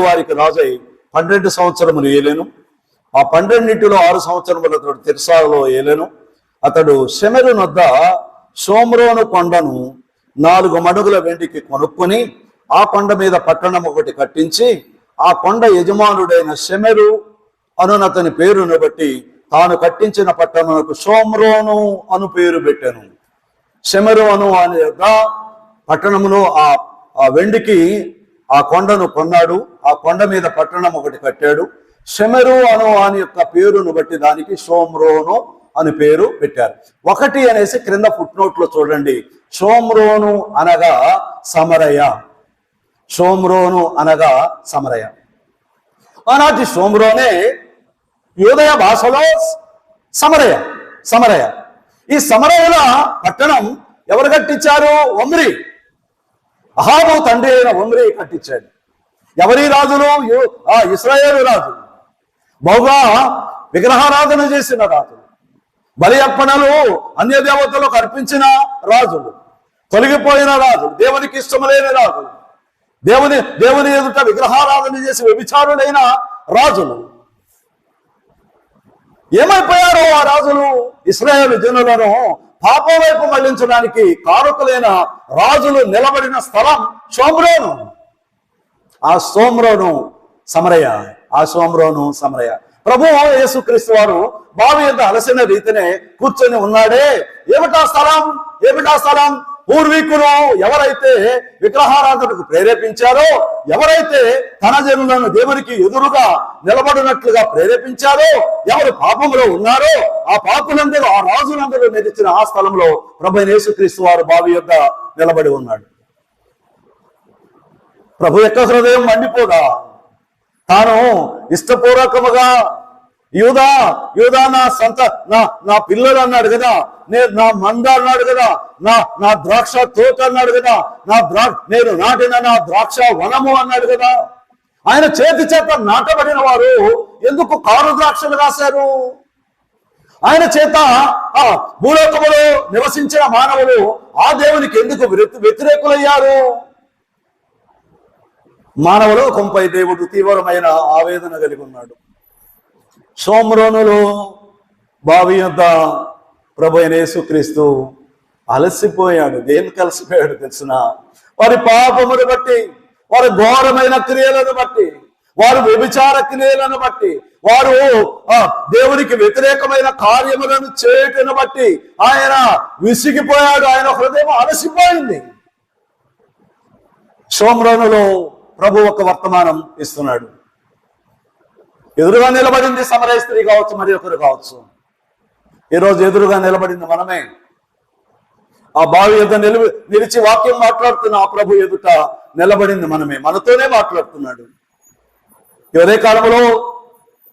వారికి రాజై 12 సంవత్సరములు ఏలెను. ఆ 12లో 6 సంవత్సరములు అతడు తిర్సాలో ఏలెను. అతడు షెమెరు నొద్ద షోమ్రోను కొండను 4 మడుగుల వెండికి కొనుక్కొని ఆ కొండ మీద పట్టణం ఒకటి కట్టించి ఆ కొండ యజమానుడైన షెమెరు అనునతని పేరును బట్టి తాను కట్టించిన పట్టణమునకు షోమ్రోను అను పేరు పెట్టాను. షెమెరు అను అనే పట్టణములో ఆ వెండికి ఆ కొండను కొన్నాడు. ఆ కొండ మీద పట్టణం ఒకటి కట్టాడు. షెమెరు అను అని యొక్క పేరును బట్టి దానికి షోమ్రోను అని పేరు పెట్టారు. ఒకటి అనేసి క్రింద ఫుట్నోట్లో చూడండి. షోమ్రోను అనగా సమరయ. షోమ్రోను అనగా సమరయ. ఆనాటి షోమ్రోనే యూదయ భాషలో సమరయ. సమరయ ఈ సమరయుల పట్టణం ఎవరు కట్టించారు? ఒమ్రి. అహాబు తండ్రి అయిన ఒమ్రి కట్టించాడు. ఎవరి రాజులు? ఇశ్రాయేలు రాజులు. బహుగా విగ్రహారాధన చేసిన రాజులు, బలి అర్పణలు అన్య దేవతలకు అర్పించిన రాజులు, తొలగిపోయిన రాజులు, దేవునికి ఇష్టములేని రాజులు, దేవుని ఎదుట విగ్రహారాధన చేసి వ్యభిచారులైన రాజులు. ఏమైపోయారో ఆ రాజులు? ఇశ్రాయేలు జనులను పాపం వైపు మళ్లించడానికి కారకులైన రాజులు నిలబడిన స్థలం షోమ్రోను. ఆ షోమ్రోను సమరయ. ఆ షోమ్రోను సమరయ. ప్రభువు యేసుక్రీస్తు వారు బావి యొద్ద అలసిన రీతినే కూర్చొని ఉన్నాడే. ఏమిటా స్థలం? ఏమిటా స్థలం? పూర్వీకులు ఎవరైతే విగ్రహారాధనకు ప్రేరేపించారో, ఎవరైతే తన జనులను దేవునికి ఎదురుగా నిలబడినట్లుగా ప్రేరేపించారో, ఎవరు పాపంలో ఉన్నారో ఆ పాపులందరూ, ఆ రాజులందరూ నిలిచిన ఆ స్థలంలో ప్రభు యేసుక్రీస్తు వారు బావి యొద్ద నిలబడి ఉన్నాడు. ప్రభు యొక్క హృదయం మండిపోదా? తాను ఇష్టపూర్వకముగా యూదా యూదా నా పిల్లలు అన్నాడు కదా, నా మంద అన్నాడు కదా, నా ద్రాక్ష తోట అన్నాడు కదా, నేను నాటిన నా ద్రాక్ష వనము అన్నాడు కదా. ఆయన చేతి చేత నాటబడిన వారు ఎందుకు కారు ద్రాక్షలు రాశారు? ఆయన చేత ఆ భూలోకములో నివసించిన మానవులు ఆ దేవునికి ఎందుకు వ్యతిరేకులయ్యారు? మానవులు కొంపై దేవుడు తీవ్రమైన ఆవేదన కలిగి ఉన్నాడు. షోమ్రోనులో బావి యొద్ద ప్రభు అయిన యేసుక్రీస్తు అలసిపోయాడు. దేనికి అలసిపోయాడు తెలిసిన? వారి పాపమును బట్టి, వారి ఘోరమైన క్రియలను బట్టి, వారు వ్యభిచార క్రియలను బట్టి, వారు దేవునికి వ్యతిరేకమైన కార్యములను చేయటను బట్టి ఆయన విసిగిపోయాడు. ఆయన హృదయం అలసిపోయింది. షోమ్రోనులో ప్రభు ఒక వర్తమానం ఇస్తున్నాడు. ఎదురుగా నిలబడింది సమరయ స్త్రీ కావచ్చు, మరి ఒకరు కావచ్చు. ఈరోజు ఎదురుగా నిలబడింది మనమే. ఆ బావి ఎదుట నిలిచి వాక్యం మాట్లాడుతున్న ఆ ప్రభు ఎదుట నిలబడింది మనమే. మనతోనే మాట్లాడుతున్నాడు. ఎవరే కాలంలో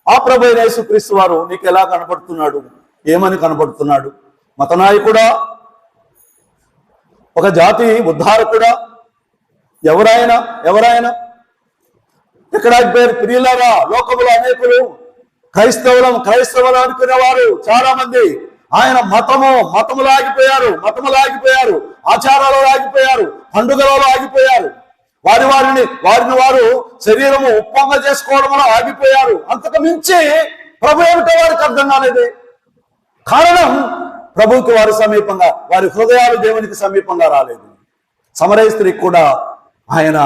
ఆ ప్రభు అయిన యేసుక్రీస్తు వారు నీకు ఎలా కనపడుతున్నాడు? ఏమని కనపడుతున్నాడు? మత నాయకుడా? ఒక జాతి ఉద్ధారకుడా? ఎవరైనా ఎక్కడ పేరు ప్రియులారా? లోకములో అనేకులు క్రైస్తవులు అనుకునే వారు చాలా మంది ఆయన మతములు ఆగిపోయారు, ఆచారాలు ఆగిపోయారు, పండుగలలో ఆగిపోయారు, వారిని వారు శరీరము ఉప్పొంగ చేసుకోవడంలో ఆగిపోయారు. అంతకు మించి ప్రభు ఏమిటో వారికి అర్థం కాలేదు. కారణం ప్రభువుకి వారి సమీపంగా, వారి హృదయాలు దేవునికి సమీపంగా రాలేదు. సమరయ స్త్రీకి కూడా ఆయన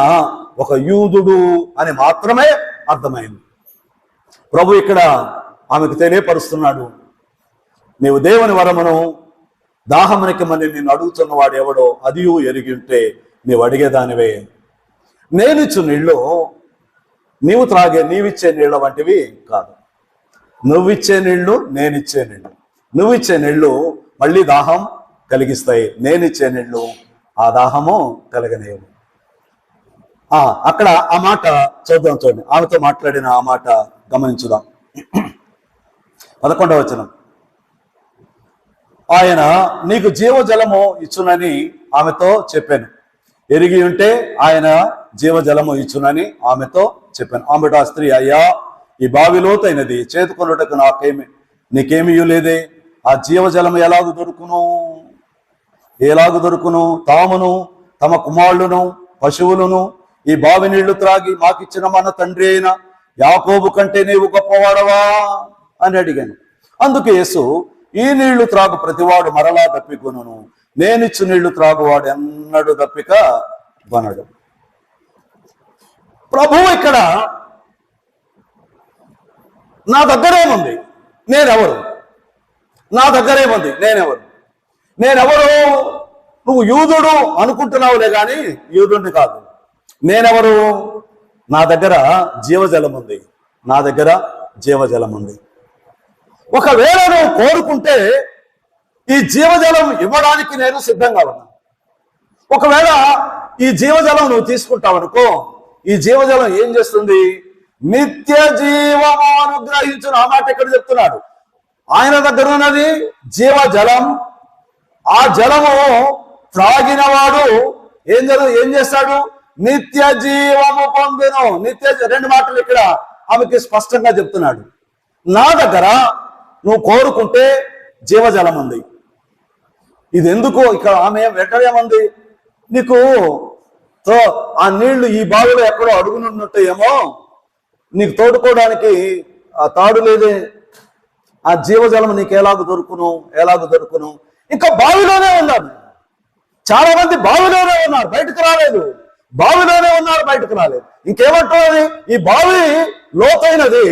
ఒక యూదుడు అని మాత్రమే అర్థమైంది. ప్రభు ఇక్కడ ఆమెకు తెలియపరుస్తున్నాడు, నీవు దేవుని వరమును దాహమునికి మళ్ళీ నిన్ను అడుగుతున్నవాడు ఎవడో అదియు ఎరిగి ఉంటే నీవు అడిగేదానివే. నేనిచ్చు నీళ్ళు నీవిచ్చే నీళ్ళ వంటివి కాదు. నువ్విచ్చే నీళ్లు, నేనిచ్చే నీళ్లు. నువ్విచ్చే నీళ్లు మళ్ళీ దాహం కలిగిస్తాయి. నేనిచ్చే నీళ్లు ఆ దాహము కలగనేవు. అక్కడ ఆ మాట చూద్దాం. చూడండి, ఆమెతో మాట్లాడిన ఆ మాట గమనించుదాం. 11వ వచనం. ఆయన నీకు జీవజలము ఇచ్చునని ఆమెతో చెప్పాను. ఎరిగి ఉంటే ఆయన జీవజలము ఇచ్చునని ఆమెతో చెప్పాను. ఆమెతో ఆ స్త్రీ, అయ్యా ఈ బావి లోతైనది, చేతుకొనుటకు నీకేమీ లేదే. ఆ జీవజలము ఎలాగు దొరుకును? తామును తమ కుమారులను పశువులను ఈ బావి నీళ్లు త్రాగి మాకిచ్చిన మన తండ్రి అయిన యాకోబు కంటే నీవు గొప్పవాడవా అని అడిగాను. అందుకు యేసు, ఈ నీళ్లు త్రాగు ప్రతివాడు మరలా దప్పికొనును, నేనిచ్చు నీళ్లు త్రాగువాడు ఎన్నడూ దప్పిక కొనడు. ప్రభువు ఇక్కడ నా దగ్గరేముంది, నేనెవరు? నా దగ్గరేముంది, నేనెవరు? నువ్వు యూదుడు అనుకుంటున్నావులే కానీ యూదుడిని కాదు. నేనెవరు? నా దగ్గర జీవజలం ఉంది, నా దగ్గర జీవజలం ఉంది. ఒకవేళ నువ్వు కోరుకుంటే ఈ జీవజలం ఇవ్వడానికి నేను సిద్ధంగా ఉన్నా. ఒకవేళ ఈ జీవజలం నువ్వు తీసుకుంటావనుకో, ఈ జీవజలం ఏం చేస్తుంది? నిత్య జీవము అనుగ్రహించును. ఆ మాట ఎక్కడ చెప్తున్నాడు? ఆయన దగ్గర ఉన్నది జీవజలం. ఆ జలము త్రాగిన వాడు ఏం చేస్తాడు? నిత్య జీవము పొందును. రెండు మాటలు ఇక్కడ ఆమెకి స్పష్టంగా చెప్తున్నాడు. నా దగ్గర నువ్వు కోరుకుంటే జీవజలం ఉంది. ఇది ఎందుకు? ఇక్కడ ఆమె వెంటనే ఏమంది? నీకు ఆ నీళ్లు ఈ బావిలో ఎక్కడో అడుగునున్నట్టు ఏమో, నీకు తోడుకోవడానికి ఆ తాడు లేదే, ఆ జీవజలం నీకు ఎలాగ దొరుకును? ఇంకా బావిలోనే ఉన్నారు. చాలా మంది బావిలోనే ఉన్నారు, బయటకు రాలేదు. బావిలోనే ఉన్నారు, బయటకు రాలేదు. ఇంకేమంటున్నది? ఈ బావి లోతైనది,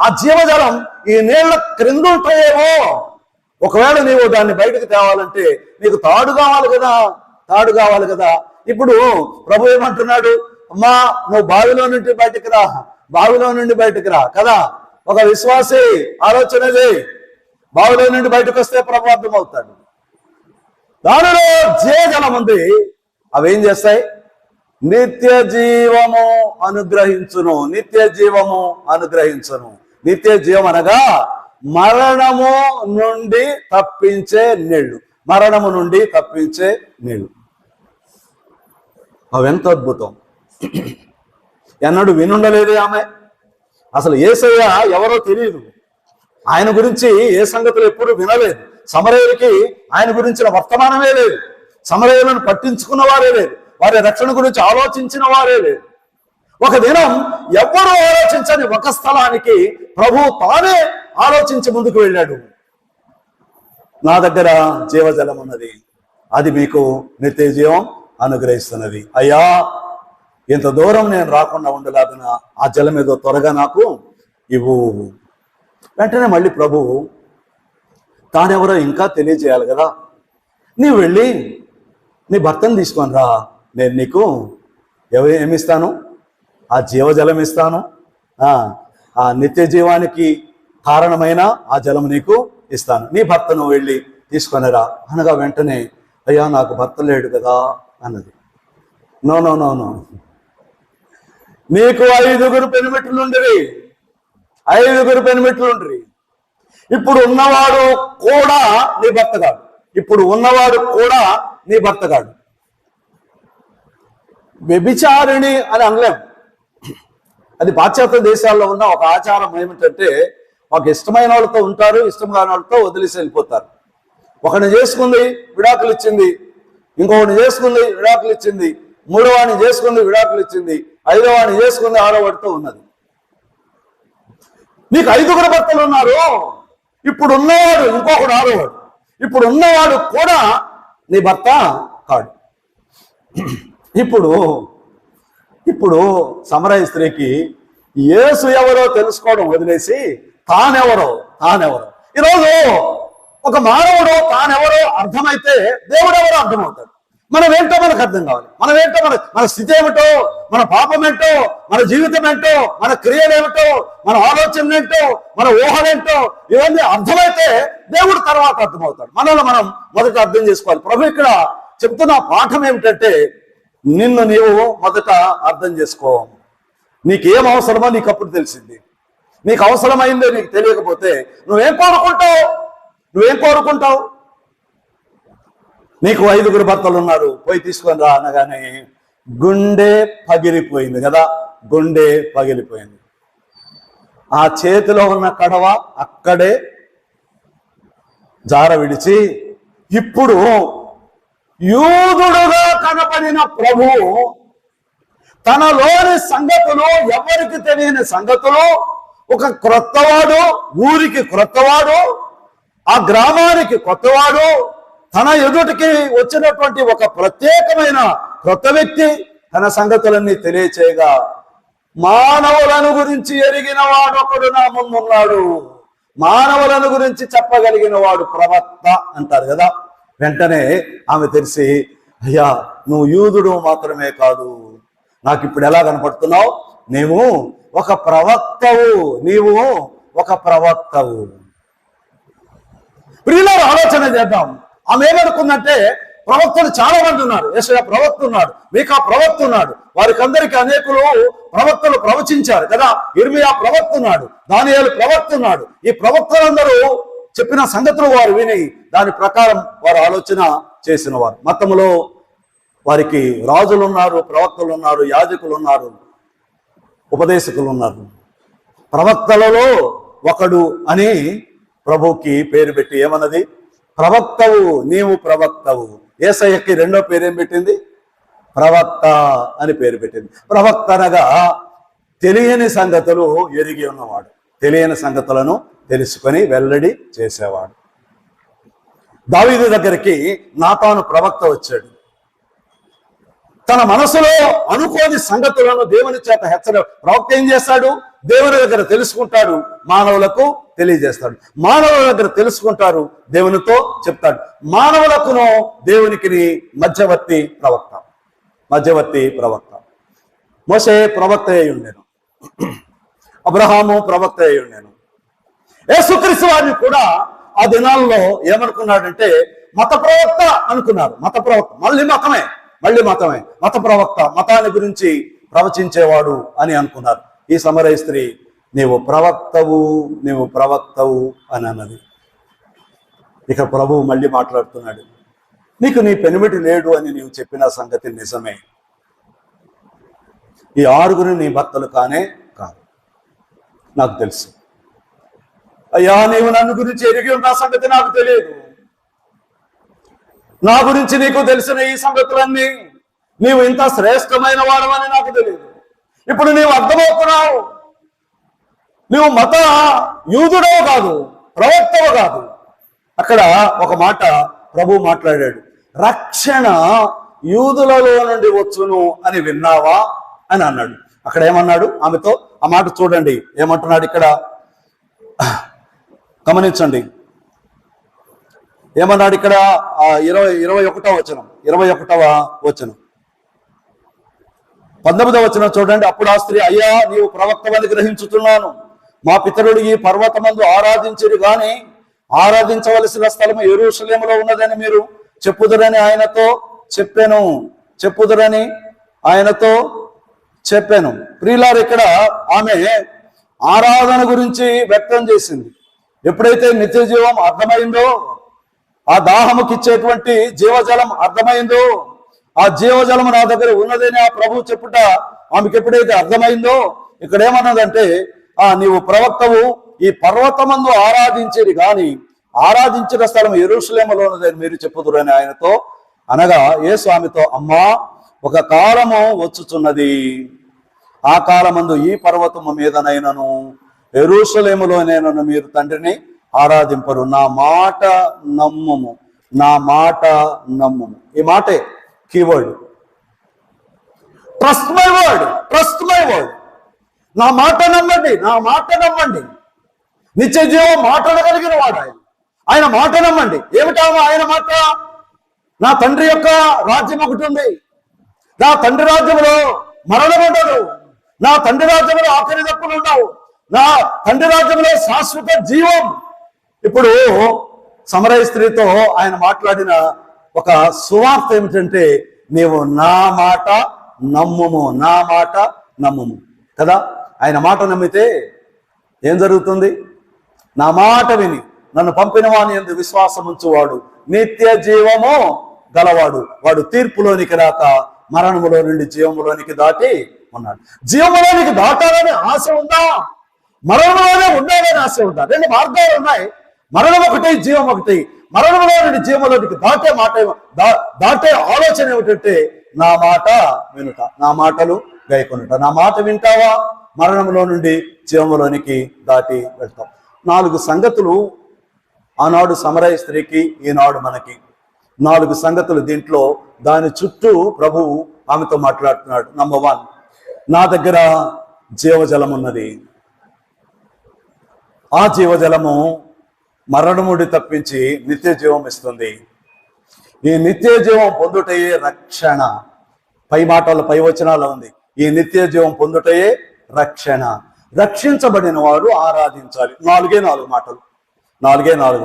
ఆ జీవజలం ఈ నీళ్ల క్రింద ఉంటాయేమో. ఒకవేళ నీవు దాన్ని బయటకు తేవాలంటే నీకు తాడు కావాలి కదా. ఇప్పుడు ప్రభు ఏమంటున్నాడు? అమ్మా, నువ్వు బావిలో నుండి బయటకు రా కదా. ఒక విశ్వాసి ఆలోచన చేయి. బావిలో నుండి బయటకు వస్తే ప్రభు అర్థమవుతాడు. దానిలో జీవజలం ఉంది. అవేం చేస్తాయి? నిత్య జీవము అనుగ్రహించును. నిత్య జీవం అనగా మరణము నుండి తప్పించే నీళ్లు. అవెంత అద్భుతం! ఎన్నడూ వినుండలేదు ఆమె. అసలు యేసయ్య ఎవరో తెలియదు, ఆయన గురించి ఏ సంగతులు ఎప్పుడు వినలేదు. సమరయులకి ఆయన గురించిన వర్తమానమే లేదు. సమరయులను పట్టించుకున్న వారే లేదు. వారి రక్షణ గురించి ఆలోచించిన వారే లేదు. ఒక దినం ఎవ్వరూ ఆలోచించని ఒక స్థలానికి ప్రభు తానే ఆలోచించి ముందుకు వెళ్ళాడు. నా దగ్గర జీవజలం ఉన్నది, అది మీకు నిత్య జీవం అనుగ్రహిస్తున్నది. అయ్యా, ఇంత దూరం నేను రాకుండా ఉండలాగిన ఆ జలం ఏదో త్వరగా నాకు ఇవ్వు. వెంటనే మళ్ళీ ప్రభు తానెవరో ఇంకా తెలియజేయాలి కదా. నీవు వెళ్ళి నీ భర్తను తీసుకొని రా, నేను నీకు ఏమిస్తాను? ఆ జీవజలం ఇస్తాను. ఆ నిత్య జీవానికి కారణమైన ఆ జలం నీకు ఇస్తాను. నీ భర్తను వెళ్ళి తీసుకొని రా అనగా వెంటనే, అయ్యా, నాకు భర్త లేడు కదా అన్నది. నో, నీకు 5 పెనిమిట్లు ఉండరి. ఇప్పుడు ఉన్నవాడు కూడా నీ భర్త కాడు. వ్యభిచారిణి అని అనలేం. అది పాశ్చాత్య దేశాల్లో ఉన్న ఒక ఆచారం. ఏమిటంటే, మాకు ఇష్టమైన వాళ్ళతో ఉంటారు, ఇష్టం కాని వాళ్ళతో వదిలేసి వెళ్ళిపోతారు. ఒకరిని చేసుకుంది, విడాకులు ఇచ్చింది. ఇంకొకరిని చేసుకుంది, విడాకులు ఇచ్చింది. మూడవాడిని చేసుకుంది, విడాకులు ఇచ్చింది. 5వాడిని చేసుకుంది, 6వాడితో ఉన్నది. నీకు 5 భర్తలు ఉన్నారు. ఇప్పుడు ఉన్నవాడు ఇంకొకడు 6వాడు. ఇప్పుడు ఉన్నవాడు కూడా నీ భర్త కాడు. ఇప్పుడు సమరయ స్త్రీకి యేసు ఎవరో తెలుసుకోవడం వదిలేసి తానెవరో ఈరోజు ఒక మానవుడు తానెవరో అర్థమైతే దేవుడు ఎవరో అర్థమవుతాడు. మనమేంటో మనకు అర్థం కావాలి. మన స్థితి ఏమిటో, మన పాపం ఏంటో, మన జీవితం ఏంటో, మన క్రియలు ఏమిటో, మన ఆలోచనలు ఏంటో, మన ఊహలేంటో, ఇవన్నీ అర్థమైతే దేవుడు తర్వాత అర్థమవుతాడు. మనల్ని మనం మొదట అర్థం చేసుకోవాలి. ప్రభు ఇక్కడ చెప్తున్న పాఠం ఏమిటంటే, నిన్ను నీవు మొదట అర్థం చేసుకో. నీకేం అవసరమో నీకు అప్పుడు తెలిసింది. నీకు అవసరమైందే నీకు తెలియకపోతే నువ్వేం కోరుకుంటావు? నీకు 5 భర్తలు ఉన్నారు, పోయి తీసుకొని రా అనగానే గుండె పగిలిపోయింది కదా. ఆ చేతిలో ఉన్న కడవ అక్కడే జార విడిచి, ఇప్పుడు యూదుడుగా కనపడిన ప్రభు తనలోని సంగతులు, ఎవరికి తెలియని సంగతులు, ఒక క్రొత్తవాడు, ఊరికి క్రొత్తవాడు, ఆ గ్రామానికి కొత్తవాడు, తన ఎదుటికి వచ్చినటువంటి ఒక ప్రత్యేకమైన క్రొత్త వ్యక్తి తన సంగతులన్నీ తెలియచేయగా మానవులను గురించి ఎరిగిన వాడు ఒకడు నా ముందున్నాడు. మానవులను గురించి చెప్పగలిగిన వాడు ప్రవక్త అంటారు కదా. వెంటనే ఆమె తెలిసి, అయ్యా నువ్వు యూదుడు మాత్రమే కాదు, నాకు ఇప్పుడు ఎలా కనపడుతున్నావు, నీవు ఒక ప్రవక్తవు, నీవు ఒక ప్రవక్తవు. ప్రియులారా, ఆలోచన చేద్దాం. ఆమె ఏమనుకుందంటే, ప్రవక్తలు చాలా మంది ఉన్నారు. యేషయా ప్రవక్త ఉన్నాడు, మీకా ప్రవక్త ఉన్నాడు, వారికి అందరికీ అనేకులు ప్రవక్తలు ప్రవచించారు కదా. ఇర్మియా ప్రవక్త ఉన్నాడు, దానియేలు ప్రవక్త ఉన్నాడు. ఈ ప్రవక్తలందరూ చెప్పిన సంగతులు వారు విని దాని ప్రకారం వారు ఆలోచన చేసిన వారు. మతములో వారికి రాజులు ఉన్నారు, ప్రవక్తలు ఉన్నారు, యాజకులు ఉన్నారు, ఉపదేశకులు ఉన్నారు. ప్రవక్తలలో ఒకడు అని ప్రభుకి పేరు పెట్టి ఏమన్నది, ప్రవక్తవు, నీవు ప్రవక్తవు. యేసయ్యకి రెండో పేరేం పెట్టింది, ప్రవక్త అని పేరు పెట్టింది. ప్రవక్త అనగా తెలియని సంగతులు ఎరిగి ఉన్నవాడు, తెలియని సంగతులను తెలుసుకొని వెల్లడి చేసేవాడు. దావీదు దగ్గరికి నాతాను ప్రవక్త వచ్చాడు. తన మనసులో అనుకోని సంగతులను దేవుని చేత ప్రవక్త ఏం చేస్తాడు, దేవుని దగ్గర తెలుసుకుంటాడు, మానవులకు తెలియజేస్తాడు. మానవుల దగ్గర తెలుసుకుంటారు, దేవునితో చెప్తాడు. మానవులకును దేవునికి మధ్యవర్తి ప్రవక్త. మోషే ప్రవక్త అయి ఉండేను, అబ్రహాము ప్రవక్త అయి ఉండేను. యేసుక్రీస్తు వారిని కూడా ఆ దినాల్లో ఏమనుకున్నాడంటే మత ప్రవక్త అనుకున్నారు. మత ప్రవక్త మత ప్రవక్త, మతాన్ని గురించి ప్రవచించేవాడు అని అనుకున్నారు. ఈ సమరయ స్త్రీ నీవు ప్రవక్తవు అని అన్నది. ఇక ప్రభువు మళ్ళీ మాట్లాడుతున్నాడు, నీకు నీ పెనిమిటి లేడు అని నీవు చెప్పిన సంగతి నిజమే. ఈ 6 నీ భర్తలు కానే కాదు, నాకు తెలుసు. అయ్యా నీవు నన్ను గురించి ఎరిగి ఉన్న సంగతి నాకు తెలియదు. నా గురించి నీకు తెలిసిన ఈ సంగతులన్నీ నీవు ఇంత శ్రేష్టమైన వాడవని నాకు తెలియదు. ఇప్పుడు నీవు అర్థమవుతున్నావు, నువ్వు మత యూదుడవు కాదు, ప్రవక్తవు కాదు. అక్కడ ఒక మాట ప్రభు మాట్లాడాడు, రక్షణ యూదులలో నుండి వచ్చును అని విన్నావా అని అన్నాడు. అక్కడ ఏమన్నాడు ఆమెతో, ఆ మాట చూడండి ఏమంటున్నాడు ఇక్కడ, గమనించండి ఏమన్నాడు ఇక్కడ. 21వ వచనం 19వ వచనం చూడండి. అప్పుడు ఆ స్త్రీ, అయ్యా నీవు ప్రవక్తవని గ్రహించుతున్నాను. మా పితరుడు ఈ పర్వతమందు ఆరాధించిరి గాని ఆరాధించవలసిన స్థలము యెరూషలేములో ఉన్నదని మీరు చెప్పుదురని ఆయనతో చెప్పాను. ప్రియులారు, ఇక్కడ ఆమె ఆరాధన గురించి వ్యక్తం చేసింది. ఎప్పుడైతే నిత్య జీవం అర్థమైందో, ఆ దాహముకిచ్చేటువంటి జీవజలం అర్థమైందో, ఆ జీవజలం నా దగ్గర ఉన్నదని ఆ ప్రభు చెప్పుట ఆమెకి ఎప్పుడైతే అర్థమైందో, ఇక్కడ ఏమన్నదంటే, నీవు ప్రవక్తవు, ఈ పర్వతమందు ఆరాధించేది గాని ఆరాధించిన స్థలం యెరూషలేములో ఉన్నదని మీరు చెప్పుదురని ఆయనతో అనగా, యేసు ఆమెతో, అమ్మా ఒక కాలము వచ్చుచున్నది, ఆ కాలమందు ఈ పర్వతము మీదనైనను యెరూషలేములోనైనను మీరు తండ్రిని ఆరాధింపరు. నా మాట నమ్ముము. ఈ మాటే కీవర్డ్. Trust my word. నా మాట నమ్మండి. నిత్య జీవం మాట్లాడగలిగిన వాడు ఆయన మాట నమ్మండి. ఏమిటా ఆయన మాట? నా తండ్రి యొక్క రాజ్యం ఒకటి ఉంది, నా తండ్రి రాజ్యంలో మరణం ఉండదు, నా తండ్రి రాజ్యంలో ఆఖరి తప్పులు ఉండవు, నా తండ్రి రాజ్యంలో శాశ్వత జీవం. ఇప్పుడు సమరయ స్త్రీతో ఆయన మాట్లాడిన ఒక సువార్త ఏమిటంటే, నీవు నా మాట నమ్ముము కదా. ఆయన మాట నమ్మితే ఏం జరుగుతుంది? నా మాట విని నన్ను పంపిన వాని యందు విశ్వాసం ఉంచువాడు నిత్య జీవము గలవాడు, వాడు తీర్పులోనికి రాక మరణములో నుండి జీవములోనికి దాటి ఉన్నాడు. జీవములోనికి దాటాలని ఆశ ఉందా? మరణంలోనే ఉండాలని ఆశ ఉందా? 2 మార్గాలు ఉన్నాయి. మరణం ఒకటి, జీవం ఒకటి. మరణంలో నుండి జీవంలోనికి దాటే ఆలోచన ఏమిటంటే, నా మాట వినుట, నా మాటలు గైకొనుట. నా మాట వింటావా, మరణంలో నుండి జీవంలోనికి దాటి వెళ్తాం. 4 సంగతులు ఆనాడు సమరయ స్త్రీకి, ఈనాడు మనకి 4 సంగతులు. దీంట్లో దాని చుట్టూ ప్రభువు ఆమెతో మాట్లాడుతున్నాడు. నంబర్ 1, నా దగ్గర జీవజలం ఉన్నది. ఆ జీవజలము మరణముడి తప్పించి నిత్య జీవం ఇస్తుంది. ఈ నిత్య జీవం పొందుటయే రక్షణ. పై మాటలు పై వచనాలు ఉంది. ఈ నిత్య జీవం పొందుటయే రక్షణ. రక్షించబడిన వాడు ఆరాధించాలి. నాలుగే నాలుగు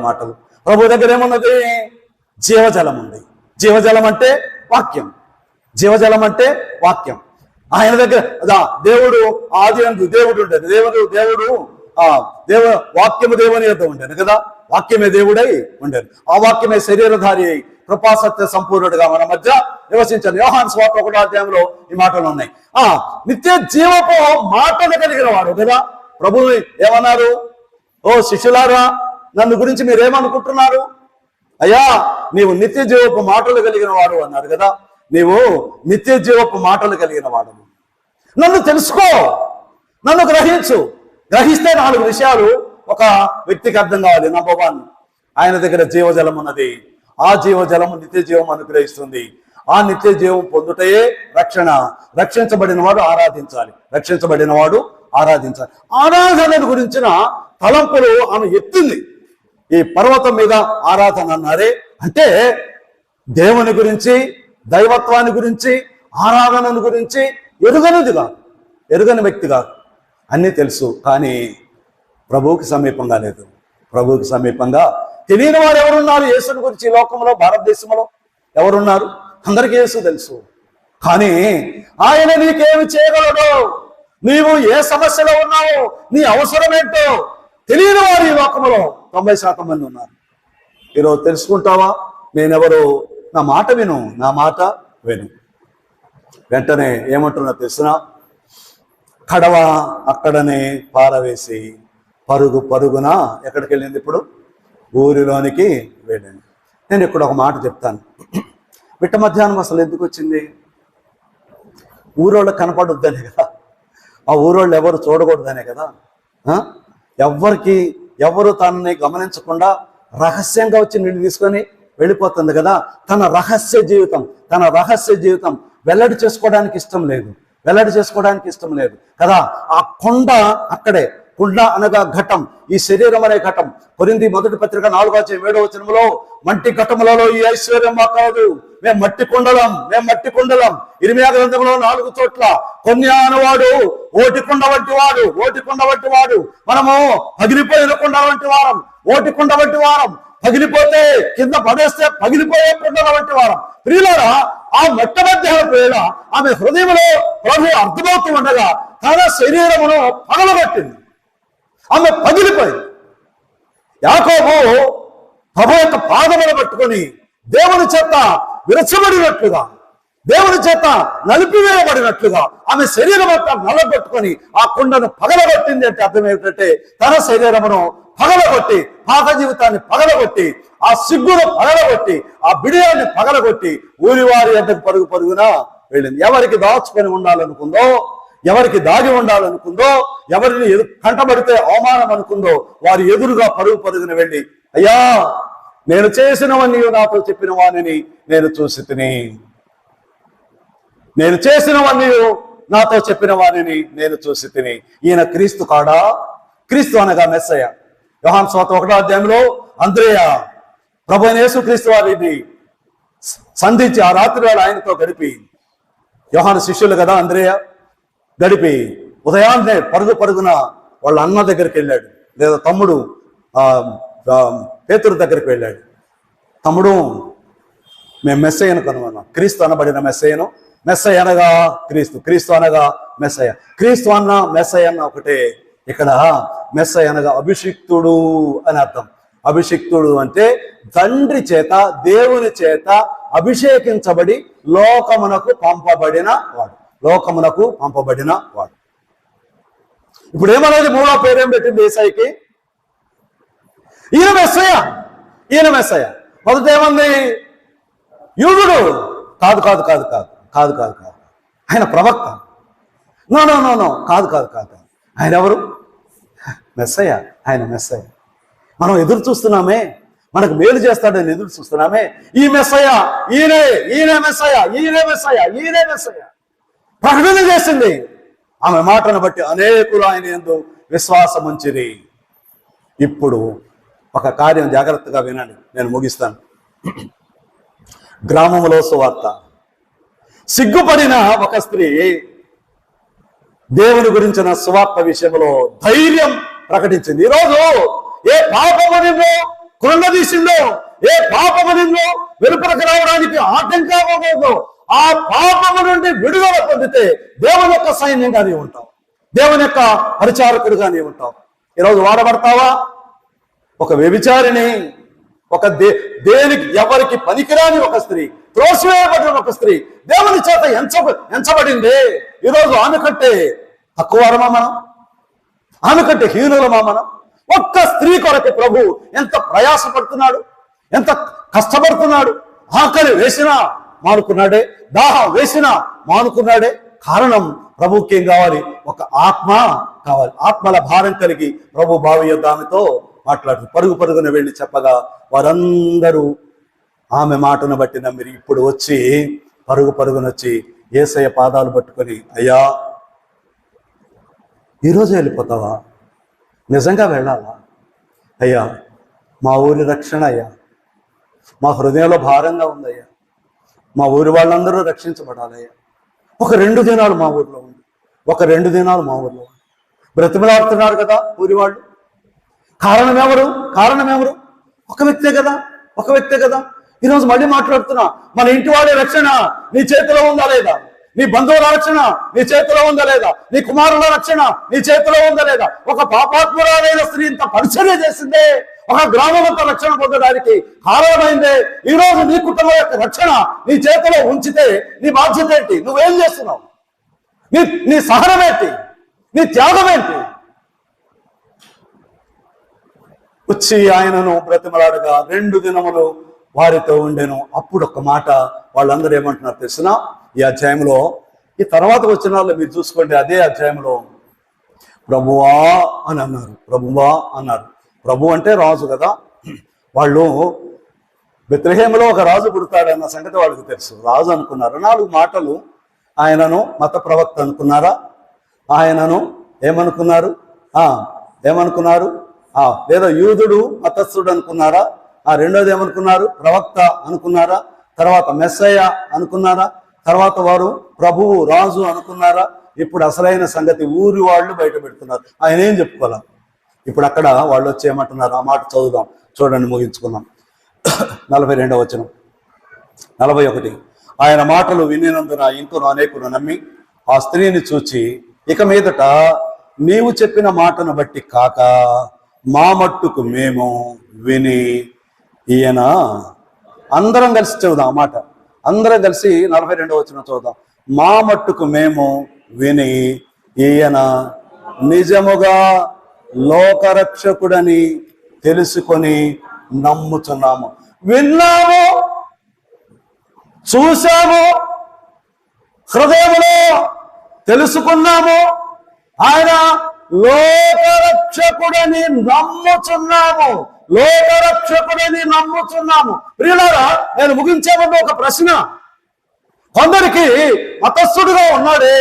మాటలు. ప్రభు దగ్గర ఏమున్నది? జీవజలం ఉంది. జీవజలం అంటే వాక్యం. జీవజలం అంటే వాక్యం. ఆయన దగ్గర దేవుడు ఆది అందు దేవుడు ఉండేది. దేవుడు వాక్యము దేవుని యొద్ద ఉండేది కదా. వాక్యమే దేవుడై ఉండేది. ఆ వాక్యమే శరీరధారి అయి కృపాసత్య సంపూర్ణుడుగా మన మధ్య నివసించాలి. యోహాను సువార్త 1వ అధ్యాయంలో ఈ మాటలు ఉన్నాయి. నిత్య జీవపు మాటలు కలిగిన వాడు కదా. ప్రభువు ఏమన్నారు? ఓ శిష్యులారా, నన్ను గురించి మీరేమనుకుంటున్నారు? అయ్యా, నీవు నిత్య జీవపు మాటలు కలిగిన వాడు అన్నారు కదా. నీవు నిత్య జీవపు మాటలు కలిగిన వాడు. నన్ను తెలుసుకో, నన్ను గ్రహించు. గ్రహిస్తే 4 విషయాలు ఒక వ్యక్తికి అర్థం కావాలి. నంబర్ 1, ఆయన దగ్గర జీవజలం ఉన్నది. ఆ జీవజలము నిత్య జీవం అనుగ్రహిస్తుంది. ఆ నిత్య జీవం పొందుటయే రక్షణ. రక్షించబడిన వాడు ఆరాధించాలి. ఆరాధన గురించిన తలంపులు ఆమె ఎత్తింది. ఈ పర్వతం మీద ఆరాధన అన్నారే అంటే దేవుని గురించి, దైవత్వాన్ని గురించి, ఆరాధనను గురించి ఎరుగని వ్యక్తి కాదు. అన్నీ తెలుసు, కానీ ప్రభువుకి సమీపంగా లేదు. ప్రభువుకి సమీపంగా తెలియని వారు ఎవరున్నారు? యేసుని గురించి లోకంలో, భారతదేశంలో ఎవరున్నారు? అందరికీ యేసు తెలుసు, కానీ ఆయన నీకేమి చేయగలడు, నీవు ఏ సమస్యలో ఉన్నావో, నీ అవసరం ఏంటో తెలియని వారు ఈ లోకంలో 90% మంది ఉన్నారు. ఈరోజు తెలుసుకుంటావా? నేనెవరు? నా మాట విను. వెంటనే ఏమంటున్నా తెలిసిన కడవ అక్కడనే పారవేసి పరుగున ఎక్కడికి వెళ్ళింది? ఇప్పుడు ఊరిలోనికి వెళ్ళింది. నేను ఇక్కడ ఒక మాట చెప్తాను. బిట్ట మధ్యాహ్నం అసలు ఎందుకు వచ్చింది? ఊరోళ్ళకి కనపడొద్దనే కదా. ఆ ఊరోళ్ళు ఎవరు చూడకూడదనే కదా. ఎవరు తనని గమనించకుండా రహస్యంగా వచ్చి నీళ్ళు తీసుకొని వెళ్ళిపోతుంది కదా. తన రహస్య జీవితం వెల్లడి చేసుకోవడానికి ఇష్టం లేదు కదా. ఆ కొండ అక్కడే. కొండ అనగా ఘటం, ఈ శరీరం అనే ఘటం. కొరింథీ 1 పత్రిక 4వ అధ్యాయం 7వ వచనంలో, మట్టి ఘటములలో ఈ ఐశ్వర్యం మాకు కాదు, మేము మట్టి కొండలం. ఇర్మియా గ్రంథంలో 4 చోట్ల కొన్యా అనేవాడు ఓటి కొండ వంటి వాడు. మనము పగిలిపోయిన కొండ వంటి వారం, ఓటి కొండ వంటి వారం. పగిలిపోతే కింద పడేస్తే పగిలిపోయే కొండల వంటి వారం. ప్రియులారా, ఆ మట్ట మధ్యాహ్నం వేళ ఆమె హృదయంలో ప్రభు అర్థమవుతూ ఉండగా తన శరీరమును పగలగొట్టింది. ఆమె పగిలిపోయింది. యాకోబు ప్రభు యొక్క పాదములు పట్టుకొని దేవుని చేత విరచబడినట్లుగా, దేవుని చేత నలిపివేయబడినట్లుగా ఆమె శరీరం అంతా నలగొట్టుకొని ఆ కొండను పగలగొట్టింది. అంటే అర్థం ఏమిటంటే తన శరీరమును పగలగొట్టి, పాత జీవితాన్ని పగలగొట్టి, ఆ సిగ్గును పగలగొట్టి, ఆ బిడియాన్ని పగలగొట్టి ఊరివారి ఎంతకు పరుగున వెళ్ళింది. ఎవరికి దాచుకొని ఉండాలనుకుందో, ఎవరికి దాగి ఉండాలనుకుందో, ఎవరిని కంటబడితే అవమానం అనుకుందో వారి ఎదురుగా పరుగున వెళ్ళి, అయ్యా, నేను చేసినవన్నీ నాతో చెప్పిన వాణిని నేను చూసి తిని, ఈయన క్రీస్తు కాడా? క్రీస్తు అనగా మెస్సయ్య. యోహాను సువార్త 1వ అధ్యాయంలో అంద్రేయ ప్రభు అయిన యేసుక్రీస్తు వారిని సంధించి ఆ రాత్రి వేళ ఆయనతో గడిపి, యోహాను శిష్యులు కదా అంద్రేయ, గడిపి ఉదయాన్నే పరుగున వాళ్ళ అన్న దగ్గరికి వెళ్ళాడు, లేదా తమ్ముడు పేతురు దగ్గరికి వెళ్ళాడు. తమ్ముడు, మేము మెస్సయ్యను కనుగొన్నాం. క్రీస్తు అనబడిన మెస్సయ్యను. మెస్సయ్య అనగా క్రీస్తు అనగా మెస్సయ్య. క్రీస్తు అన్న మెస్సయ్య అన్న ఒకటే. ఇక్కడ మెస్సయ్య అనగా అభిషిక్తుడు అని అర్థం. అభిషిక్తుడు అంటే తండ్రి చేత, దేవుని చేత అభిషేకించబడి లోకమునకు పంపబడిన వాడు. ఇప్పుడు ఏమనేది? 3వ పేరేం పెట్టింది యేసయ్యకి? ఈయన మెస్సయ్య. మొదట ఏమంది? యూదుడు. కాదు. ఆయన ప్రవక్త. నో. కాదు. ఆయన ఎవరు? మెస్సయ్య. ఆయన మెస్సయ్య. మనం ఎదురు చూస్తున్నామే, మనకు మేలు చేస్తాడని ఎదురు చూస్తున్నామే. ఈ మెస్సయ్య, ఈయనే మెస్సయ్య. ప్రకటన చేసింది. ఆమె మాటను బట్టి అనేకులు ఆయన యందు విశ్వాసం ఉంచిరి. ఇప్పుడు ఒక కార్యం జాగ్రత్తగా వినండి, నేను ముగిస్తాను. గ్రామంలో సువార్త. సిగ్గుపడిన ఒక స్త్రీ దేవుని గురించిన సువార్త విషయంలో ధైర్యం ప్రకటించింది. ఈరోజు ఏ పాపము నిన్ను కృంగదీసిందో, ఏ పాపము నిన్ను వెలుపలకు రావడానికి ఆటంకమవుతుందో, ఆ పాపము నుండి విడుదల పొందితే దేవుని యొక్క సైన్యంగా నీవు ఉంటావు, దేవుని యొక్క పరిచారకుడిగా నీవు ఉంటావు. ఈరోజు వాడబడతావా? ఒక వ్యభిచారిని, ఒక దేనికి ఎవరికి పనికిరాని ఒక స్త్రీ, త్రోసివేయబడిన ఒక స్త్రీ దేవుని చేత ఎంచబడింది. ఈరోజు ఆమె కంటే తక్కువరమా మనం? ఆమె కంటే హీనులమా మనం? ఒక్క స్త్రీ కొరకు ప్రభు ఎంత ప్రయాసపడుతున్నాడు, ఎంత కష్టపడుతున్నాడు. ఆకలి వేసినా మానుకున్నాడే, దాహం వేసినా మానుకున్నాడే. కారణం ప్రభుకి ఏం కావాలి? ఒక ఆత్మ కావాలి. ఆత్మల భారం కలిగి ప్రభు భావి యొద్ద ఆమెతో మాట్లాడుతూ పరుగు పరుగున వెళ్ళి చెప్పగా వారందరూ ఆమె మాటను బట్టి నమ్మిరి. ఇప్పుడు వచ్చి పరుగు పరుగునొచ్చి యేసయ్య పాదాలు పట్టుకొని, అయ్యా ఈరోజు వెళ్ళిపోతావా? నిజంగా వెళ్ళాలా? అయ్యా మా ఊరి రక్షణ అయ్యా, మా హృదయంలో భారంగా ఉందయ్యా, మా ఊరి వాళ్ళందరూ రక్షించబడాలయ్యా. ఒక 2 దినాలు మా ఊర్లో ఉంది, ఒక 2 దినాలు మా ఊర్లో ఉంది. బ్రతిమలాడుతున్నారు కదా ఊరి వాళ్ళు. కారణం ఎవరు? ఒక వ్యక్తే కదా. ఈరోజు మళ్ళీ మాట్లాడుతున్నా, మన ఇంటి వాళ్ళ రక్షణ నీ చేతిలో ఉందా లేదా? నీ బంధువుల రక్షణ నీ చేతిలో ఉందా లేదా? నీ కుమారుల రక్షణ నీ చేతిలో ఉందా లేదా? ఒక పాపాత్మురాలైన స్త్రీ ఇంత పరిచర్య చేసిందే, ఒక గ్రామం అంతా రక్షణ పొందడానికి కారణమైందే. ఈరోజు నీ కుటుంబం యొక్క రక్షణ నీ చేతిలో ఉంచితే నీ బాధ్యత ఏంటి? నువ్వేం చేస్తున్నావు? నీ సహనం ఏంటి? నీ త్యాగం ఏంటి? వచ్చి ఆయనను బ్రతిమలాడగా 2 దినములు వారితో ఉండెను. అప్పుడు ఒక మాట వాళ్ళందరూ ఏమంటున్నారు తెలిసిన? ఈ అధ్యాయంలో, ఈ తర్వాత వచ్చిన వాళ్ళు మీరు చూసుకోండి, అదే అధ్యాయంలో ప్రభువా అని అన్నారు. ప్రభు అంటే రాజు కదా. వాళ్ళు బెత్లెహేములో ఒక రాజు పుడతాడన్న సంగతి వాళ్ళకి తెలుసు. రాజు అనుకున్నారు. 4 మాటలు ఆయనను మత ప్రవక్త అనుకున్నారా? ఆయనను ఏమనుకున్నారు? లేదా యూదుడు మతస్థుడు అనుకున్నారా? రెండోది ఏమనుకున్నారు? ప్రవక్త అనుకున్నారా? తర్వాత మెస్సయ్య అనుకున్నారా? తర్వాత వారు ప్రభువు రాజు అనుకున్నారా? ఇప్పుడు అసలైన సంగతి ఊరి వాళ్ళు బయట పెడుతున్నారు. ఆయన ఏం చెప్పుకోవాలి? ఇప్పుడు అక్కడ వాళ్ళు వచ్చి ఏమంటున్నారు? ఆ మాట చదువుదాం, చూడండి, ముగించుకుందాం. 42వ వచనం, 41. ఆయన మాటలు వినినందున ఇంకను అనేకులు నమ్మి ఆ స్త్రీని చూచి, ఇక మీదట నీవు చెప్పిన మాటను బట్టి కాక మా మట్టుకు మేము విని ఈయన, అందరం కలిసి చదువుదాం ఆ మాట, అందరం కలిసి 42వ వచనం చదువుదాం. మా మట్టుకు మేము విని ఈయన నిజముగా లోకరక్షకుడని తెలుసుకొని నమ్ముతున్నాము. విన్నాము, చూసాము, హృదయంలో తెలుసుకున్నాము, ఆయన లోకరక్షకుడని నమ్ముచున్నాము. ప్రియులారా, నేను ముగించే ముందు ఒక ప్రశ్న. కొందరికి మతస్థుడిగా ఉన్నాడే,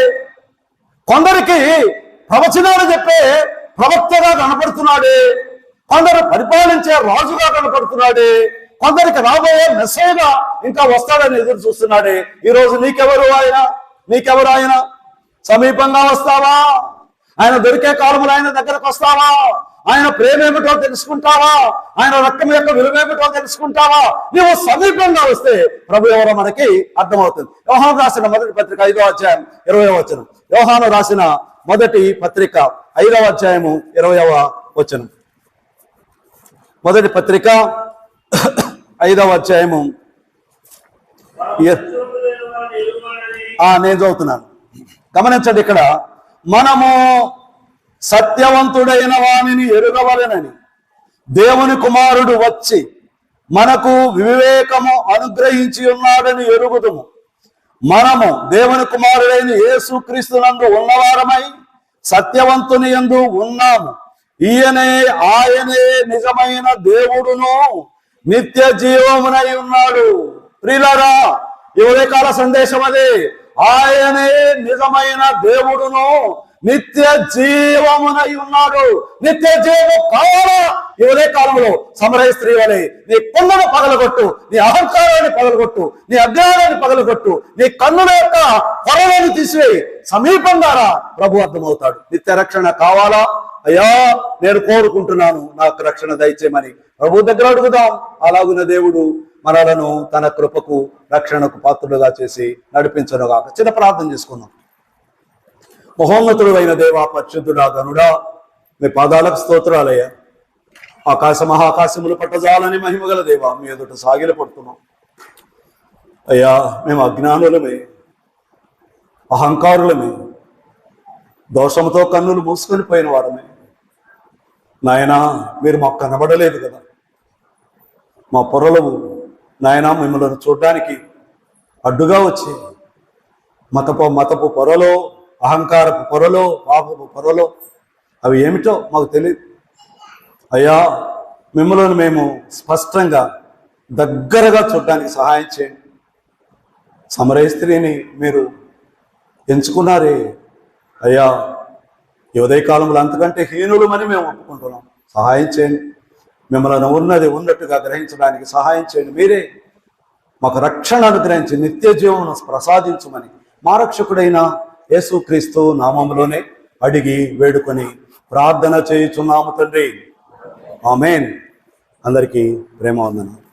కొందరికి ప్రవచనాలు చెప్పే ప్రవక్తగా కనపడుతున్నాడే, కొందరు పరిపాలించే రాజుగా కనపడుతున్నాడే, కొందరికి రాబోయే మెస్సయ్యగా ఇంకా వస్తాడని ఎదురు చూస్తున్నాడే. ఈరోజు నీకెవరు ఆయన? సమీపంగా వస్తావా? ఆయన దొరికే కాలంలో ఆయన దగ్గరకు వస్తావా? ఆయన ప్రేమ ఏమిటో తెలుసుకుంటావా? ఆయన రక్తం యొక్క విలువ ఏమిటో తెలుసుకుంటావా? నువ్వు సమీపంగా వస్తే ప్రభు ఎవరో మనకి అర్థమవుతుంది. యోహాను రాసిన మొదటి పత్రిక 5వ అధ్యాయం 20వ వచనం. యోహాను రాసిన మొదటి పత్రిక 5వ అధ్యాయము 20వ వచనం. మొదటి పత్రిక 5వ అధ్యాయము నేను చదువుతున్నాను, గమనించండి. ఇక్కడ మనము సత్యవంతుడైన వానిని ఎరుగవలెనని దేవుని కుమారుడు వచ్చి మనకు వివేకము అనుగ్రహించి ఉన్నాడని ఎరుగుదుము. మనము దేవుని కుమారుడైన యేసుక్రీస్తునందు ఉన్నవారమై సత్యవంతుని యందు ఉన్నాము. ఆయనే నిజమైన దేవుడును నిత్య జీవమునై ఉన్నాడు. ప్రియులారా, ఈ ఉదయకాల సందేశం అదే. ఆయనే నిజమైన దేవుడును నిత్య జీవమునై ఉన్నాడు. నిత్య జీవము కావాలా? ఈ ఉదయ కాలంలో సమరయ స్త్రీ వలె నీ కొండను పగలగొట్టు, నీ అహంకారాన్ని పగలగొట్టు, నీ అజ్ఞానాన్ని పగలగొట్టు, నీ కన్నుల యొక్క పొరలను తీసివేయి. సమీపంగా రా, ప్రభు అర్థమవుతాడు. నిత్య రక్షణ కావాలా? అయ్యా నేను కోరుకుంటున్నాను, నాకు రక్షణ దయచేయమని ప్రభు దగ్గర అడుగుదాం. అలాగున్న దేవుడు మనలను తన కృపకు రక్షణకు పాత్రులుగా చేసి నడిపించనుగాక. చిన్న ప్రార్థన చేసుకుందాం. మహోన్నతుడు అయిన దేవా, పరిశుద్ధుడా, ధనుడా, మీ పాదాలకు స్తోత్రాలయ్యా. ఆకాశ మహాకాశములు పట్టజాలని మహిమగల దేవా, మీ ఎదుట సాగిల పడుతున్నాం. అయ్యా మేము అజ్ఞానులమే, అహంకారులమే, దోషంతో కన్నులు మూసుకొని పోయిన వారమే. నాయనా మీరు మాకు కనబడలేదు కదా, మా పొరలవు నాయనా మిమ్మల్ని చూడడానికి అడ్డుగా వచ్చి మతపు పొరలో, అహంకారపు పొరలో, పాపపు పొరలో అవి ఏమిటో మాకు తెలియదు. అయ్యా మిమ్మల్ని మేము స్పష్టంగా దగ్గరగా చూడడానికి సహాయం చేయండి. సమరయ స్త్రీని మీరు ఎంచుకున్నారే అయ్యా, ఈ ఉదయకాలంలో అంతకంటే హీనులమని మేము ఒప్పుకుంటున్నాం. సహాయం చేయండి. మిమ్మల్ని ఉన్నది ఉన్నట్టుగా గ్రహించడానికి సహాయం చేయండి. మీరే మాకు రక్షణ అనుగ్రహించి నిత్య జీవమును ప్రసాదించమని మా రక్షకుడైన యేసుక్రీస్తు నామములోనే అడిగి వేడుకొని ప్రార్థన చేయుచున్నాము తండ్రి. ఆమేన్. అందరికీ ప్రేమ వందనాలు.